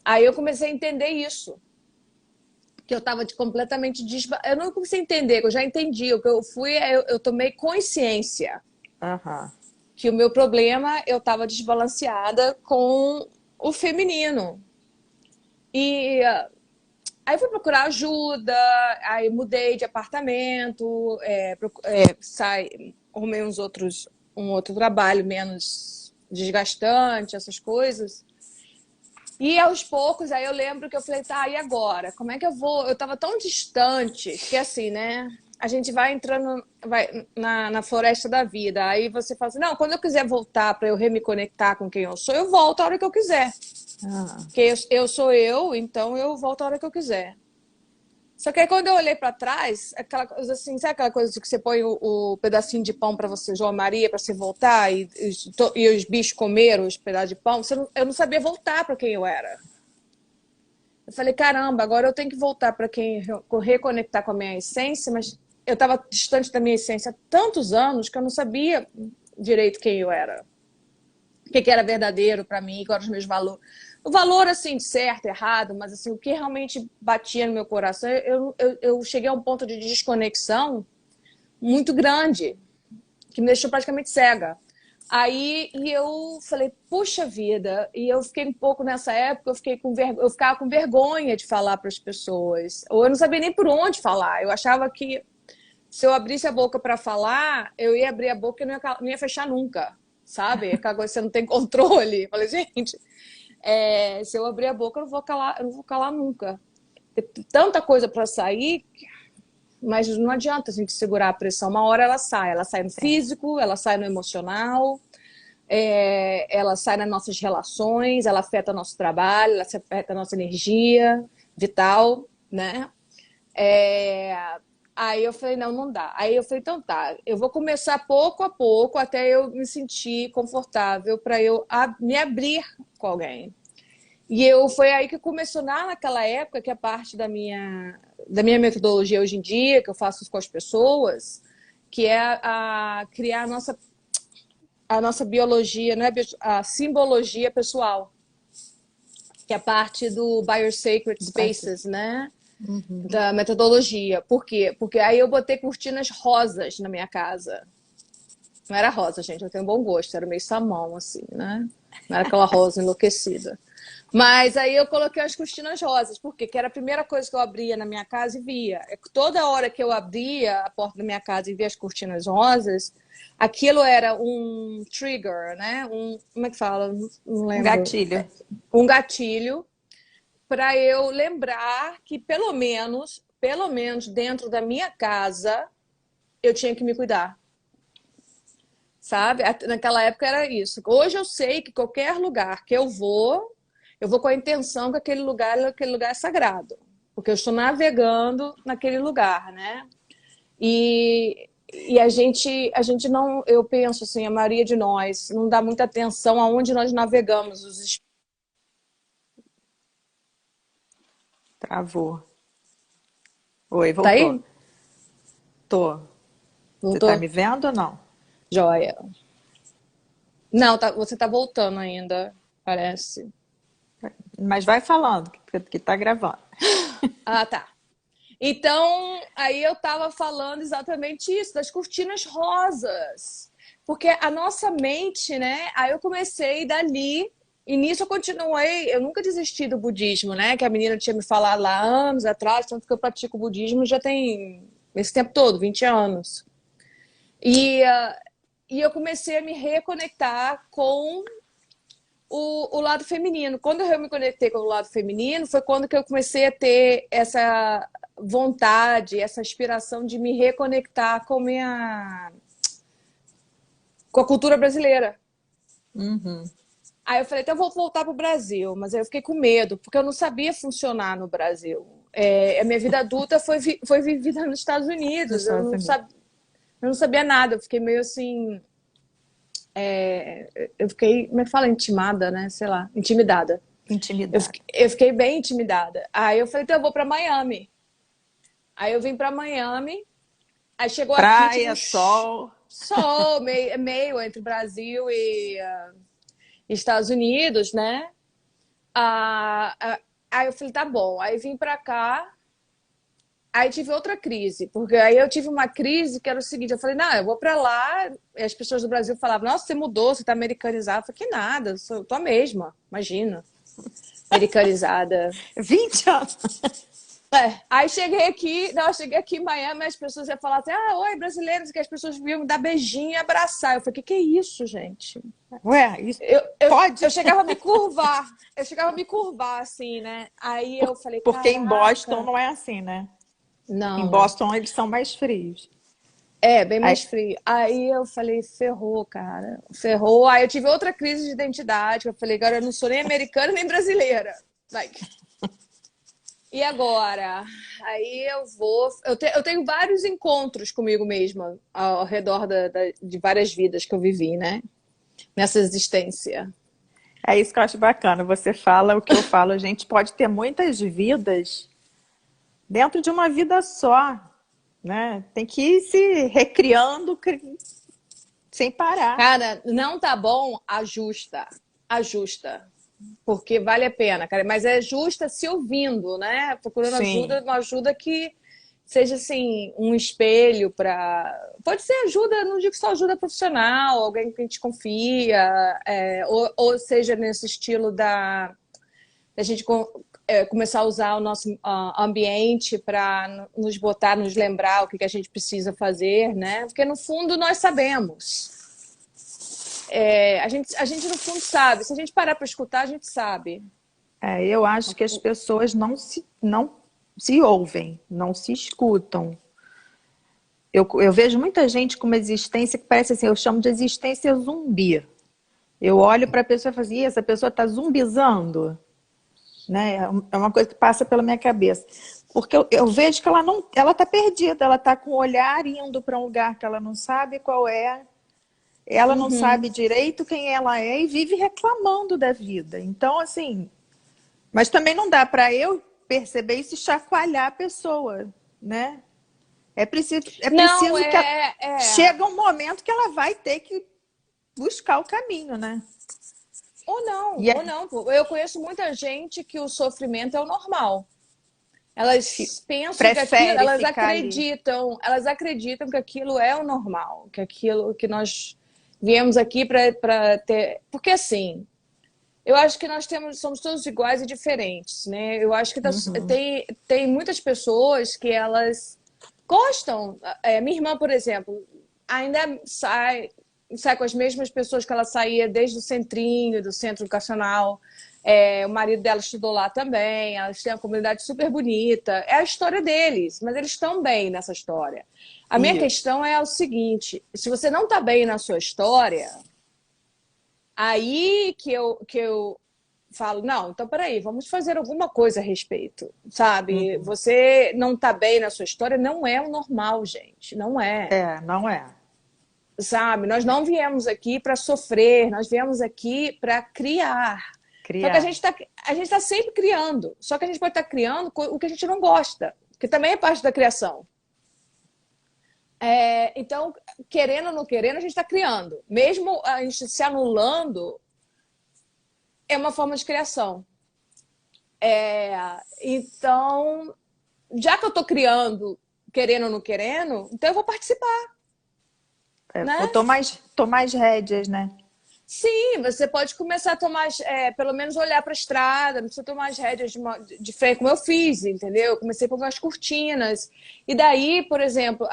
Aí eu comecei a entender isso. Que eu estava completamente Eu não comecei a entender, que eu já entendi. O que eu fui, eu tomei consciência Aham. que o meu problema, eu estava desbalanceada com o feminino. E Aí fui procurar ajuda, aí mudei de apartamento, arrumei um outro trabalho menos desgastante, essas coisas. E aos poucos, aí eu lembro que eu falei, tá, e agora? Como é que eu vou? Eu tava tão distante, que assim, né? A gente vai entrando na floresta da vida. Aí você fala assim, não, quando eu quiser voltar para eu me conectar com quem eu sou, eu volto a hora que eu quiser. Porque eu sou eu, então eu volto a hora que eu quiser. Só que aí quando eu olhei para trás, aquela coisa assim, sabe aquela coisa de que você põe o pedacinho de pão para você, João Maria, para você voltar e os bichos comeram os pedaços de pão? Eu não sabia voltar para quem eu era. Eu falei, caramba, agora eu tenho que voltar para quem reconectar com a minha essência, mas eu estava distante da minha essência há tantos anos que eu não sabia direito quem eu era. O que era verdadeiro para mim, quais eram os meus valores. O valor, assim, de certo, errado, mas assim, o que realmente batia no meu coração, eu cheguei a um ponto de desconexão muito grande, que me deixou praticamente cega. Aí e eu falei, puxa vida, e eu fiquei um pouco nessa época, eu ficava com vergonha de falar para as pessoas, ou eu não sabia nem por onde falar. Eu achava que se eu abrisse a boca para falar, eu ia abrir a boca e não ia fechar nunca, sabe? Aquela coisa que você não tem controle. Eu falei, gente, se eu abrir a boca, eu não vou calar nunca. Tem tanta coisa para sair, mas não adianta a gente segurar a pressão. Uma hora ela sai no físico, ela sai no emocional, ela sai nas nossas relações, ela afeta nosso trabalho, ela afeta a nossa energia vital, né? Aí eu falei, não dá. Aí eu falei, então tá, eu vou começar pouco a pouco até eu me sentir confortável para eu me abrir com alguém. E foi aí que começou naquela época, que é parte da minha metodologia hoje em dia, que eu faço com as pessoas, que é a criar a nossa biologia, né? A simbologia pessoal, que é parte do Biosacred Spaces, né? Uhum. Da metodologia. Por quê? Porque aí eu botei cortinas rosas na minha casa. Não era rosa, gente, eu tenho bom gosto, era meio samão, assim, né? Não era aquela rosa enlouquecida. Mas aí eu coloquei as cortinas rosas, por quê? Porque era a primeira coisa que eu abria na minha casa e via. Toda hora que eu abria a porta da minha casa e via as cortinas rosas, aquilo era um trigger, né? Como é que fala? Não lembro. Um gatilho. Um gatilho para eu lembrar que pelo menos dentro da minha casa, eu tinha que me cuidar. Sabe? Naquela época era isso. Hoje eu sei que qualquer lugar que eu vou com a intenção que aquele lugar é sagrado. Porque eu estou navegando naquele lugar, né? E a gente não, eu penso assim, a maioria de nós não dá muita atenção aonde nós navegamos. Travou. Oi, voltou. Tá aí? Tô. Você tá me vendo ou não? Joia. Não, você tá voltando ainda, parece. Mas vai falando, que tá gravando. Ah, tá. Então, aí eu tava falando exatamente isso, das cortinas rosas. Porque a nossa mente, né? Aí eu comecei dali, e nisso eu continuei, eu nunca desisti do budismo, né? Que a menina tinha me falado lá anos atrás, tanto que eu pratico o budismo já tem esse tempo todo, 20 anos. E eu comecei a me reconectar com o lado feminino. Quando eu me conectei com o lado feminino, foi quando que eu comecei a ter essa vontade, essa inspiração de me reconectar com a cultura brasileira. Uhum. Aí eu falei, então eu vou voltar para o Brasil, mas aí eu fiquei com medo, porque eu não sabia funcionar no Brasil. A minha vida adulta foi vivida nos Estados Unidos. Eu não sabia nada, eu fiquei meio assim... eu fiquei, como é que fala? Intimada, né? Sei lá, intimidada. Eu fiquei bem intimidada. Aí eu falei, então eu vou para Miami. Aí eu vim para Miami, aí chegou praia, aqui... sol. Sol, meio entre Brasil e Estados Unidos, né? Aí eu falei, tá bom. Aí vim para cá, aí tive outra crise, porque aí eu tive uma crise que era o seguinte, eu falei, não, eu vou para lá, e as pessoas do Brasil falavam, nossa, você mudou, você tá americanizada. Eu falei, que nada, eu tô a mesma, imagina, americanizada. 20 anos. Aí cheguei aqui, não, eu cheguei aqui em Miami, as pessoas iam falar assim, oi, brasileiros, que as pessoas vinham me dar beijinho e abraçar. Eu falei, que é isso, gente? Ué, isso Eu, eu, pode? eu chegava a me curvar, assim, né? Aí eu falei, Porque em Boston caraca. não é assim, né? Em Não, Boston eles são mais frios. é bem Aí, mais frio. Aí eu falei, ferrou, cara, ferrou. Aí eu tive outra crise de identidade, eu falei, agora eu não sou nem americana nem brasileira. Like, e agora? Aí eu vou. Eu tenho vários encontros comigo mesma ao redor de várias vidas que eu vivi, né? Nessa existência. é isso que eu acho bacana. Você fala o que eu falo. A gente pode ter muitas vidas dentro de uma vida só, né? Tem que ir se recriando sem parar. Cara, não tá bom? Ajusta. Ajusta. Porque vale a pena, cara. Mas é justa se ouvindo, né? Procurando Sim. ajuda, uma ajuda que seja assim, um espelho para. Pode ser ajuda, não digo só ajuda profissional, alguém que a gente confia, ou seja, nesse estilo da gente começar a usar o nosso ambiente para nos botar, nos lembrar o que a gente precisa fazer, né? Porque no fundo nós sabemos. A gente no fundo sabe. Se a gente parar para escutar, a gente sabe. Eu acho que as pessoas não se ouvem, não se escutam. Eu vejo muita gente com uma existência que parece assim, eu chamo de existência zumbi. Eu olho para a pessoa e falo assim, essa pessoa está zumbizando, né? É uma coisa que passa pela minha cabeça. Porque eu vejo que ela está perdida, ela está com o olhar indo para um lugar que ela não sabe qual é, ela não Uhum. sabe direito quem ela é e vive reclamando da vida. Então, assim, mas também não dá para eu perceber isso e chacoalhar a pessoa, né? É Não, preciso que chega um momento que ela vai ter que buscar o caminho, né? Ou não, E ou é, não. Pô. Eu conheço muita gente que o sofrimento é o normal. Elas pensam que aquilo, prefere ficar ali. elas acreditam que aquilo é o normal, que aquilo que nós viemos aqui para ter. Porque assim, eu acho que somos todos iguais e diferentes, né? Eu acho que Uhum. tem muitas pessoas que elas gostam. Minha irmã, por exemplo, ainda sai com as mesmas pessoas que ela saía desde o centrinho, do centro educacional. O marido dela estudou lá também, elas têm uma comunidade super bonita. É a história deles, mas eles estão bem nessa história. A minha Isso. questão é o seguinte: se você não está bem na sua história, aí que eu falo, não, então peraí, vamos fazer alguma coisa a respeito, sabe? Uhum. Você não tá bem na sua história, não é o normal, gente, não é, Não é. sabe? Nós não viemos aqui para sofrer, nós viemos aqui para criar. Só que a Criar. gente tá, a gente tá sempre criando, só que a gente pode estar criando o que a gente não gosta, que também é parte da criação. Então, querendo ou não querendo, a gente está criando. Mesmo a gente se anulando, é uma forma de criação. Então, já que eu estou criando, querendo ou não querendo, então eu vou participar, Eu né? tô mais rédeas, né? Sim, você pode começar a tomar, pelo menos olhar para a estrada, não precisa tomar as rédeas de freio, como eu fiz, entendeu? Eu comecei por umas cortinas. E daí, por exemplo,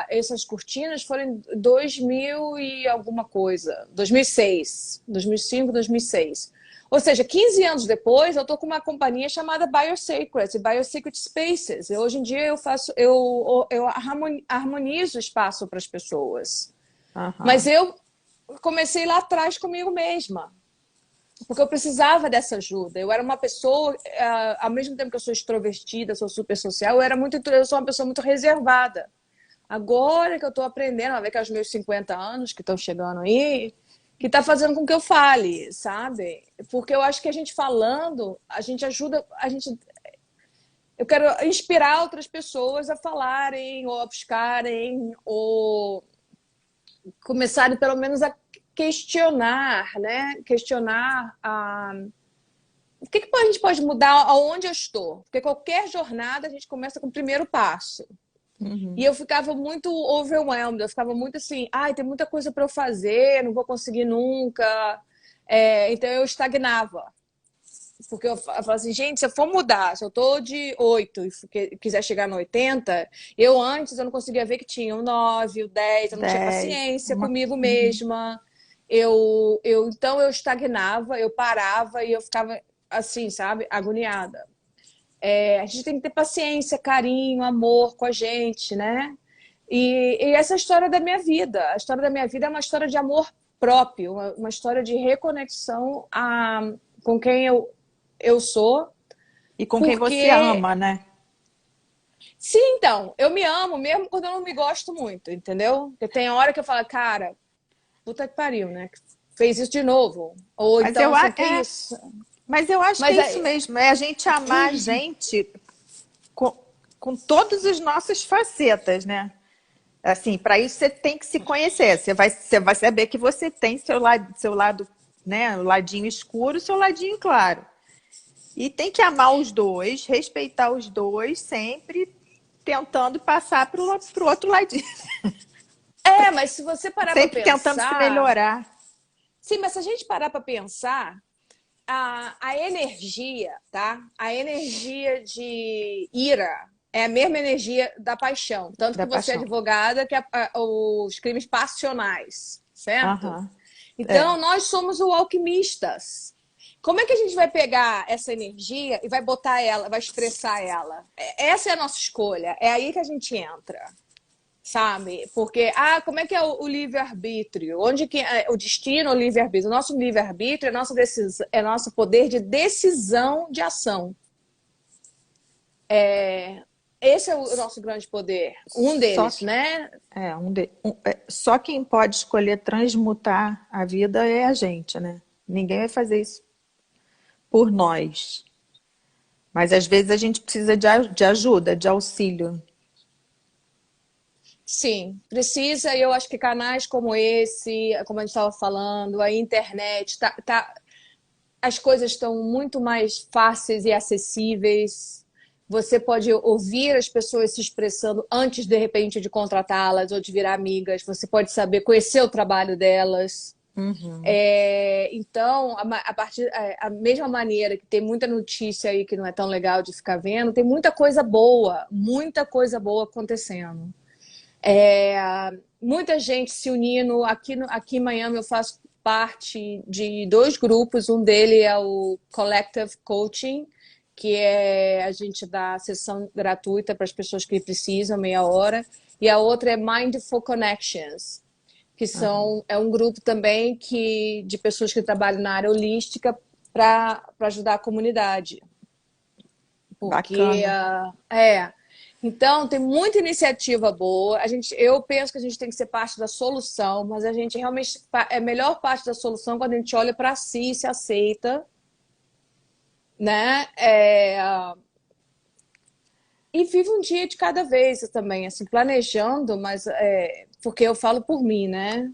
essas cortinas foram em 2000 e alguma coisa, 2006, 2005, 2006. Ou seja, 15 anos depois, eu estou com uma companhia chamada Biosacred, Biosacred Spaces. E hoje em dia eu harmonizo o espaço para as pessoas. Mas Aham. eu comecei lá atrás comigo mesma, porque eu precisava dessa ajuda. Eu era uma pessoa, ao mesmo tempo que eu sou extrovertida, sou super social, eu sou uma pessoa muito reservada. Agora que eu estou aprendendo, a ver que aos meus 50 anos que estão chegando aí, que está fazendo com que eu fale, sabe? Porque eu acho que a gente falando, a gente ajuda, eu quero inspirar outras pessoas a falarem, ou a buscarem, ou começarem pelo menos a questionar, né? Questionar o que a gente pode mudar aonde eu estou. Porque qualquer jornada a gente começa com o primeiro passo. E Uhum. eu ficava muito overwhelmed, eu ficava muito assim, tem muita coisa para eu fazer, não vou conseguir nunca. Então eu estagnava. Porque eu falo assim, gente, se eu for mudar, se eu tô de 8 e quiser chegar no 80, eu não conseguia ver que tinha o 9, o 10, eu não tinha 10, paciência comigo Uhum. mesma. Então eu estagnava, eu parava e eu ficava assim, sabe, agoniada. A gente tem que ter paciência, carinho, amor com a gente, né? E essa é a história da minha vida. A história da minha vida é uma história de amor próprio, uma história de reconexão com quem eu sou, E com quem você porque, ama, né? sim, então, eu me amo mesmo quando eu não me gosto muito, entendeu? Porque tem hora que eu falo, cara, puta que pariu, né? Fez isso de novo. Ou Mas então, eu, assim, que isso? mas eu acho que Mas é isso aí, mesmo, é a gente amar a gente com, com todas as nossas facetas, né? Assim, para isso você tem que se conhecer. Você vai saber que você tem seu lado, né? O ladinho escuro, seu ladinho claro. E tem que amar os dois, respeitar os dois, sempre tentando passar para o outro ladinho. mas se você parar para Sempre tentando se pensar, melhorar. sim, mas se a gente parar para pensar, a energia, tá? A energia de ira é a mesma energia da paixão. Tanto que Da você é paixão. advogada, que é os crimes passionais, certo? Aham. Então, É. nós somos o alquimistas. Como é que a gente vai pegar essa energia e vai botar ela, vai expressar ela? Essa é a nossa escolha. É aí que a gente entra, sabe? Porque, como é que é o livre-arbítrio? Onde que é o destino, o livre-arbítrio? O nosso livre-arbítrio é nossa decisão, é nosso poder de decisão de ação. Esse é o nosso grande poder, um Só deles, que né? só quem pode escolher transmutar a vida é a gente, né? Ninguém vai fazer isso por nós. Mas às vezes a gente precisa de ajuda, de auxílio. Sim, precisa, e eu acho que canais como esse, como a gente estava falando, a internet, as coisas estão muito mais fáceis e acessíveis. Você pode ouvir as pessoas se expressando antes, de repente, de contratá-las ou de virar amigas. Você pode saber, conhecer o trabalho delas. Uhum. Então, a mesma maneira que tem muita notícia aí que não é tão legal de ficar vendo, tem muita coisa boa acontecendo. Muita gente se unindo. Aqui em Miami eu faço parte de dois grupos. Um dele é o Collective Coaching, que a gente dá sessão gratuita para as pessoas que precisam, meia hora. E a outra é Mindful Connections, que Uhum. é um grupo também de pessoas que trabalham na área holística para ajudar a comunidade. Porque Bacana. então tem muita iniciativa boa. Eu penso que a gente tem que ser parte da solução, mas a gente realmente é a melhor parte da solução quando a gente olha para si e se aceita, né? E vive um dia de cada vez também, assim, planejando, mas porque eu falo por mim, né?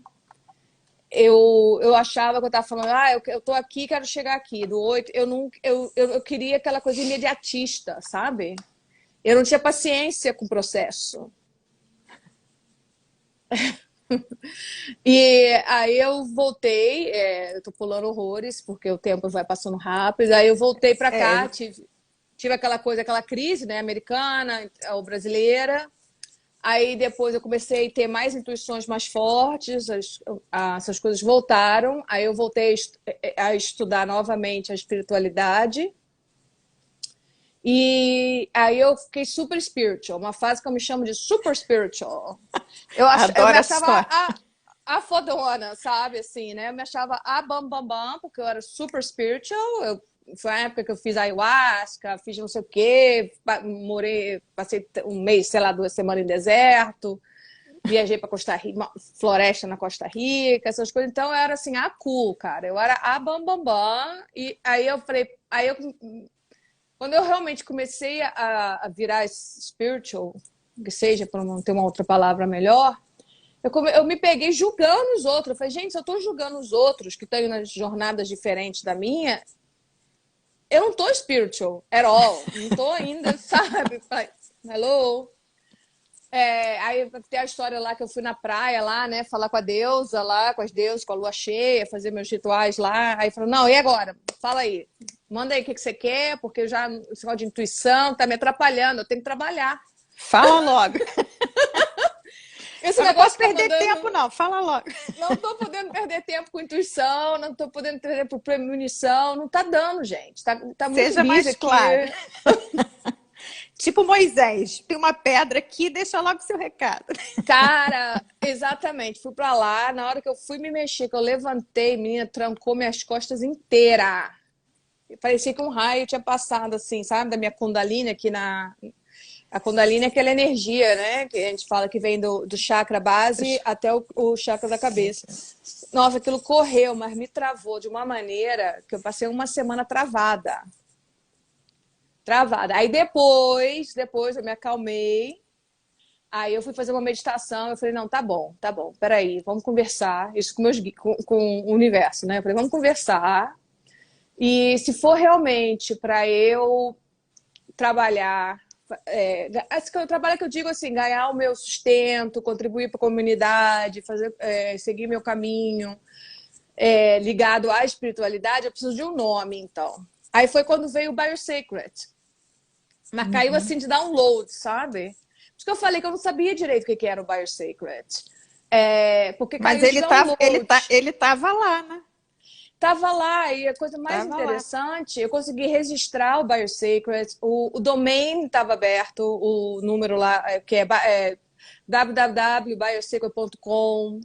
Eu achava que eu estava falando, eu tô aqui, quero chegar aqui, do 8 eu não, eu queria aquela coisa imediatista, sabe? Eu não tinha paciência com o processo. E aí eu voltei, eu tô pulando horrores, porque o tempo vai passando rápido. Aí eu voltei para cá, É, tive aquela coisa, aquela crise, né, americana ou brasileira. Aí depois eu comecei a ter mais intuições mais fortes, essas coisas voltaram. Aí eu voltei a estudar novamente a espiritualidade. E aí eu fiquei super spiritual, uma fase que eu me chamo de super spiritual. Eu me adoro achava essa. a fodona, sabe? Assim, né? Eu me achava a bam, porque eu era super spiritual. Foi a época que eu fiz ayahuasca, fiz não sei o quê, passei um mês, sei lá, 2 semanas em deserto, viajei para Costa Rica, floresta na Costa Rica, essas coisas. Então eu era assim, a cool, cara. Eu era a bam. E aí eu falei, quando eu realmente comecei a virar spiritual, que seja, para não ter uma outra palavra melhor, eu me peguei julgando os outros. Eu falei, gente, se eu estou julgando os outros que estão nas jornadas diferentes da minha, eu não estou spiritual at all. Não estou ainda, sabe? Hello? Aí tem a história lá que eu fui na praia lá, né? Falar com a deusa lá, com as deusas, com a lua cheia, fazer meus rituais lá. Aí falou, não, e agora? Fala aí. Manda aí o que você quer, porque já esse negócio de intuição tá me atrapalhando, eu tenho que trabalhar. Fala logo. Esse Eu não negócio posso tá perder mandando... tempo, não. Fala logo. Não tô podendo perder tempo com intuição, não tô podendo perder tempo com premonição, não tá dando, gente. Tá muito Seja busy mais aqui. claro. Tipo Moisés, tem uma pedra aqui, deixa logo o seu recado. Cara, exatamente. Fui pra lá, na hora que eu fui me mexer, que eu levantei, menina, trancou minhas costas inteiras. Parecia que um raio tinha passado, assim, sabe? Da minha Kundalini aqui na... A Kundalini é aquela energia, né? Que a gente fala que vem do chakra base até o chakra da cabeça. Nossa, aquilo correu, mas me travou de uma maneira que eu passei uma semana travada. Travada. Aí depois eu me acalmei. Aí eu fui fazer uma meditação, eu falei, não, tá bom, peraí, vamos conversar. Isso com o universo, né? Eu falei, vamos conversar. E se for realmente para eu trabalhar, esse trabalho que eu digo assim, ganhar o meu sustento, contribuir para a comunidade, fazer, seguir meu caminho, ligado à espiritualidade, eu preciso de um nome, então. Aí foi quando veio o Biosacred. Mas caiu assim de download, sabe? Por isso que eu falei que eu não sabia direito o que era o Biosacred. Porque Mas caiu de download. ele tava lá, né? Tava lá, e a coisa mais Tava lá. interessante, eu consegui registrar o Biosacred, o domain estava aberto, o número lá, que é www.biosacred.com,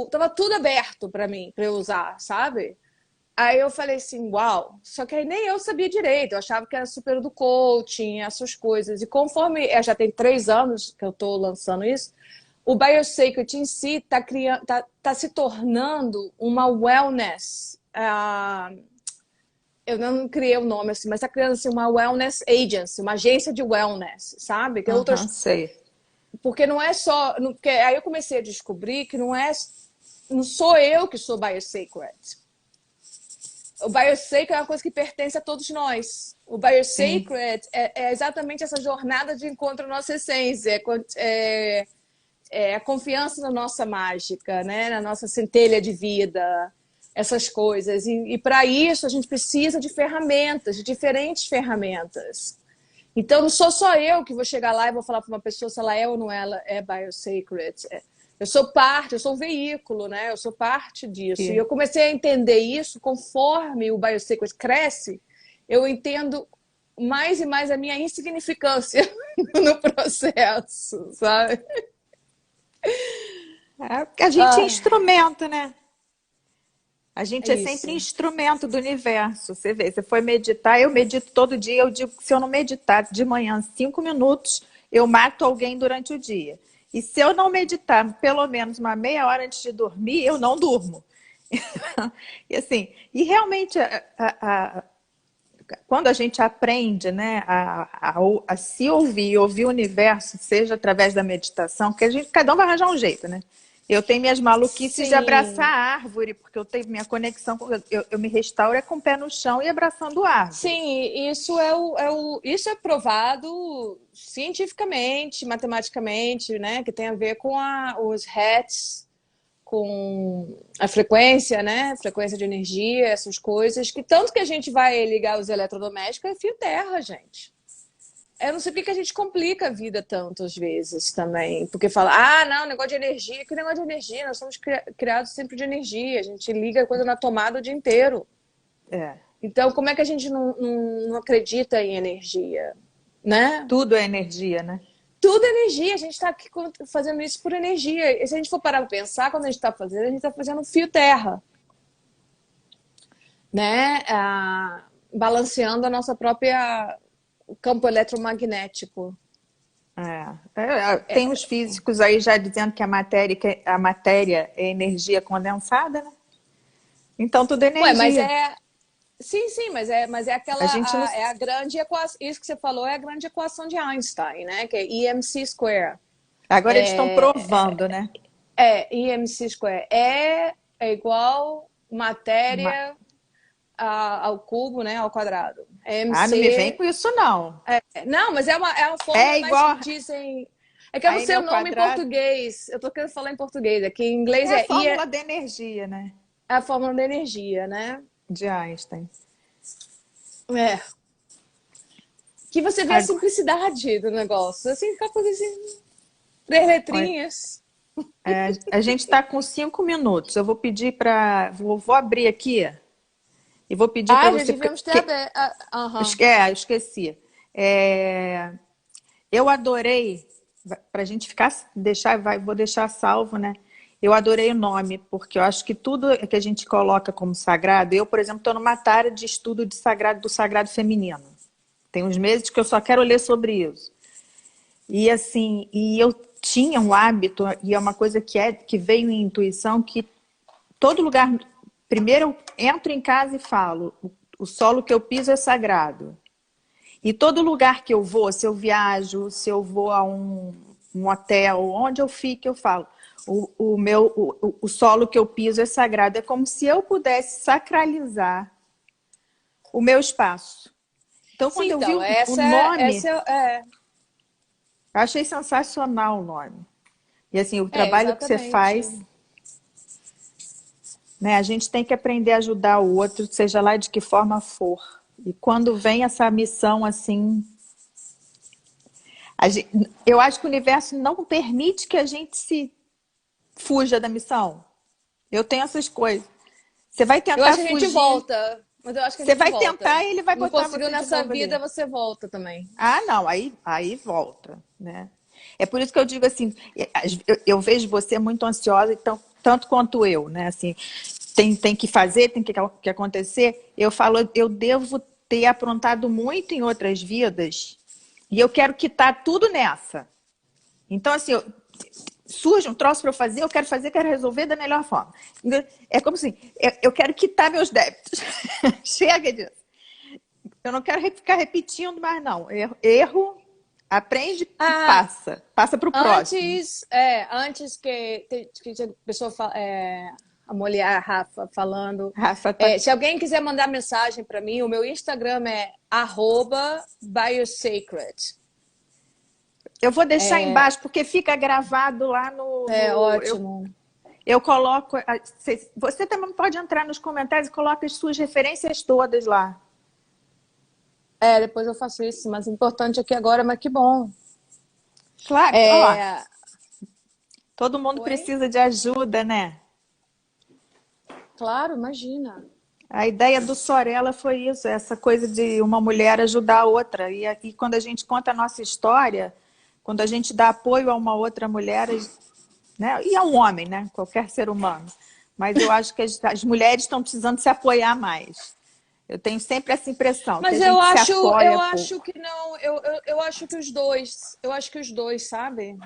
tava tudo aberto para mim, para eu usar, sabe? Aí eu falei assim, uau, só que aí nem eu sabia direito, eu achava que era super do coaching, essas coisas, e conforme, já tem 3 anos que eu tô lançando isso, o Biosacred em si tá se tornando uma wellness. Eu não criei o nome assim, mas está criando assim, uma wellness agency, uma agência de wellness, sabe? Que Sei. Porque não é só. Porque aí eu comecei a descobrir que não sou eu que sou Biosacred. O Biosacred é uma coisa que pertence a todos nós. O Biosacred é exatamente essa jornada de encontro à nossa essência. A confiança na nossa mágica, né? Na nossa centelha de vida, essas coisas. E para isso a gente precisa de ferramentas, de diferentes ferramentas. Então não sou só eu que vou chegar lá e vou falar para uma pessoa se ela é ou não ela é Biosacred. Eu sou parte, eu sou um veículo, né? Eu sou parte disso. E eu comecei a entender isso conforme o Biosacred cresce, eu entendo mais e mais a minha insignificância no processo, sabe? A gente é instrumento, né? A gente é sempre Isso. instrumento do universo. Você vê, você foi meditar, eu medito todo dia. Eu digo que se eu não meditar de manhã 5 minutos, eu mato alguém durante o dia. E se eu não meditar pelo menos uma meia hora antes de dormir, eu não durmo. E assim, e realmente quando a gente aprende, né, a se ouvir, ouvir o universo, seja através da meditação, que cada um vai arranjar um jeito, né? Eu tenho minhas maluquices de abraçar Sim. a árvore, porque eu tenho minha conexão, eu me restauro com o pé no chão e abraçando a árvore. Sim, isso é provado cientificamente, matematicamente, né? Que tem a ver com os hertz, com a frequência, né? Frequência de energia, essas coisas. Que tanto que a gente vai ligar os eletrodomésticos é fio terra, gente. Eu não sei por que a gente complica a vida tanto às vezes também. Porque fala, não, negócio de energia. Que negócio de energia? Nós somos criados sempre de energia. A gente liga a coisa na tomada o dia inteiro. É. Então, como é que a gente não acredita em energia, né? Tudo é energia, né? Tudo é energia. A gente está aqui fazendo isso por energia. E se a gente for parar para pensar, quando a gente está fazendo, a gente está fazendo um fio terra, né? Balanceando a nossa própria campo eletromagnético. Tem os físicos aí já dizendo que a matéria é energia condensada, né? Então tudo é Ué, mas energia. Sim, mas é A gente não... a grande equação. Isso que você falou é a grande equação de Einstein, né? Que é EMC square. Agora eles estão provando, né? EMC square é igual matéria ao cubo, né? Ao quadrado. Não me vem com isso, não. Não, mas é uma fórmula igual... mais que dizem. É que eu não sei o nome em português. Eu tô querendo falar em português. Aqui em inglês a fórmula da energia, né? É a fórmula da energia, né? De Einstein. É. Que você vê a Agora, simplicidade do negócio. Assim, ficar coisa assim, três olha, letrinhas. a gente está com 5 minutos. Eu vou pedir para. Vou abrir aqui e vou pedir para Ah, já você. devíamos ter aberto. Aham. Eu esqueci. É, eu adorei, para a gente ficar, vou deixar salvo, né? Eu adorei o nome, porque eu acho que tudo que a gente coloca como sagrado, eu, por exemplo, estou numa área de estudo de sagrado, do sagrado feminino. Tem uns meses que eu só quero ler sobre isso. E assim, eu tinha um hábito, e é uma coisa que veio em intuição, que todo lugar, primeiro eu entro em casa e falo, o solo que eu piso é sagrado. E todo lugar que eu vou, se eu viajo, se eu vou a um hotel, onde eu fique, eu falo, o solo que eu piso é sagrado. É como se eu pudesse sacralizar o meu espaço. Então, Sim, quando eu vi então, o nome, é, eu achei sensacional o nome. E assim, o trabalho que você exatamente. faz, né? A gente tem que aprender a ajudar o outro, seja lá de que forma for. E quando vem essa missão assim, eu acho que o universo não permite que a gente se fuja da missão. Eu tenho essas coisas. Você vai Eu tentar acho que a gente fugir, volta, mas eu acho que a você gente vai volta. tentar e ele vai Não botar conseguiu você de nessa novo vida, ali. você volta também. Ah, não, aí volta, né? É por isso que eu digo assim, eu vejo você muito ansiosa, então, tanto quanto eu, né? Assim, tem que fazer, tem que acontecer. Eu falo, eu devo ter aprontado muito em outras vidas e eu quero quitar tudo nessa. Então, assim, surge um troço para eu fazer, eu quero fazer, quero resolver da melhor forma. É como assim, eu quero quitar meus débitos. Chega disso. Eu não quero ficar repetindo mais, não. Erro, aprende e Ah, passa. Passa para o próximo. antes que a pessoa a mulher, a Rafa, falando. Rafa, tá... Se alguém quiser mandar mensagem para mim, o meu Instagram é @biosacred. Eu vou deixar embaixo, porque fica gravado lá É ótimo. eu coloco. Você também pode entrar nos comentários e coloca as suas referências todas lá. Depois eu faço isso, mas o importante aqui agora, mas que bom. Claro, ó, É... todo mundo Oi? precisa de ajuda, né? Claro, imagina. A ideia do Sorella foi isso, essa coisa de uma mulher ajudar a outra. E aqui, quando a gente conta a nossa história, quando a gente dá apoio a uma outra mulher, né? E a um homem, né? Qualquer ser humano. Mas eu acho que as mulheres estão precisando se apoiar mais. Eu tenho sempre essa impressão, que a Mas gente se eu apoia acho pouco. que não, eu acho que eu acho que os dois, sabe?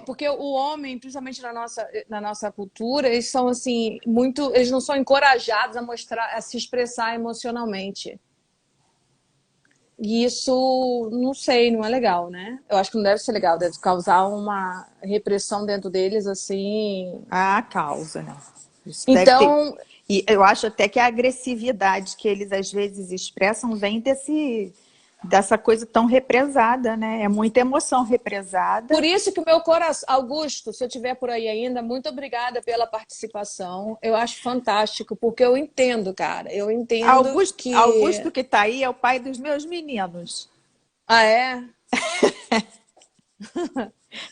Porque o homem, principalmente na nossa cultura, eles são assim, muito, eles não são encorajados a mostrar, a se expressar emocionalmente. E isso, não sei, não é legal, né? Eu acho que não deve ser legal, deve causar uma repressão dentro deles, assim. A causa, né? Isso deve ter. Então, E eu acho até que a agressividade que eles às vezes expressam vem dessa coisa tão represada, né? É muita emoção por represada. isso que o meu coração, Augusto, se eu estiver por aí ainda, muito obrigada pela participação. Eu acho fantástico, porque eu entendo, cara. Eu entendo que. Augusto que está aí é o pai dos meus meninos. Ah, é?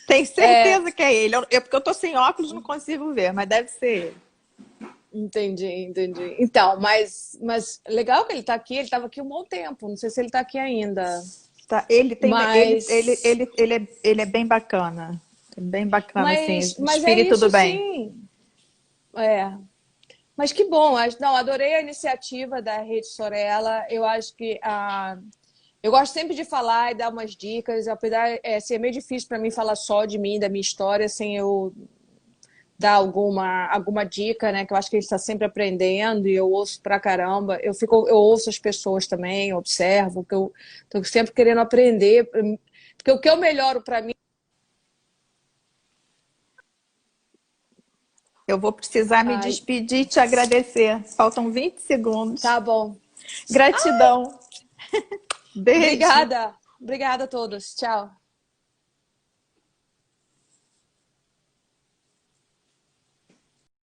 Tenho É, certeza que é ele. Porque eu estou sem óculos, não consigo ver, mas deve ser ele. entendi, entendi. Então, mas legal que ele está aqui. Ele estava aqui um bom tempo. Não sei se ele está aqui ainda. Tá? Mas, Ele é bem bacana. Bem bacana, assim, mas é espírito do isso bem. sim. É. Mas que bom. Não, adorei a iniciativa da Rede Sorella. Eu acho que eu gosto sempre de falar e dar umas dicas, apesar de ser meio difícil para mim falar só de mim, da minha história, sem eu dar alguma dica, né? Que eu acho que a gente está sempre aprendendo e eu ouço pra caramba. Eu ouço as pessoas também, observo, que eu estou sempre querendo aprender, porque o que eu melhoro para mim. Eu vou precisar me Ai, despedir e te agradecer. Faltam 20 segundos. tá bom. Gratidão. Beijo. Obrigada. Obrigada a todos. Tchau.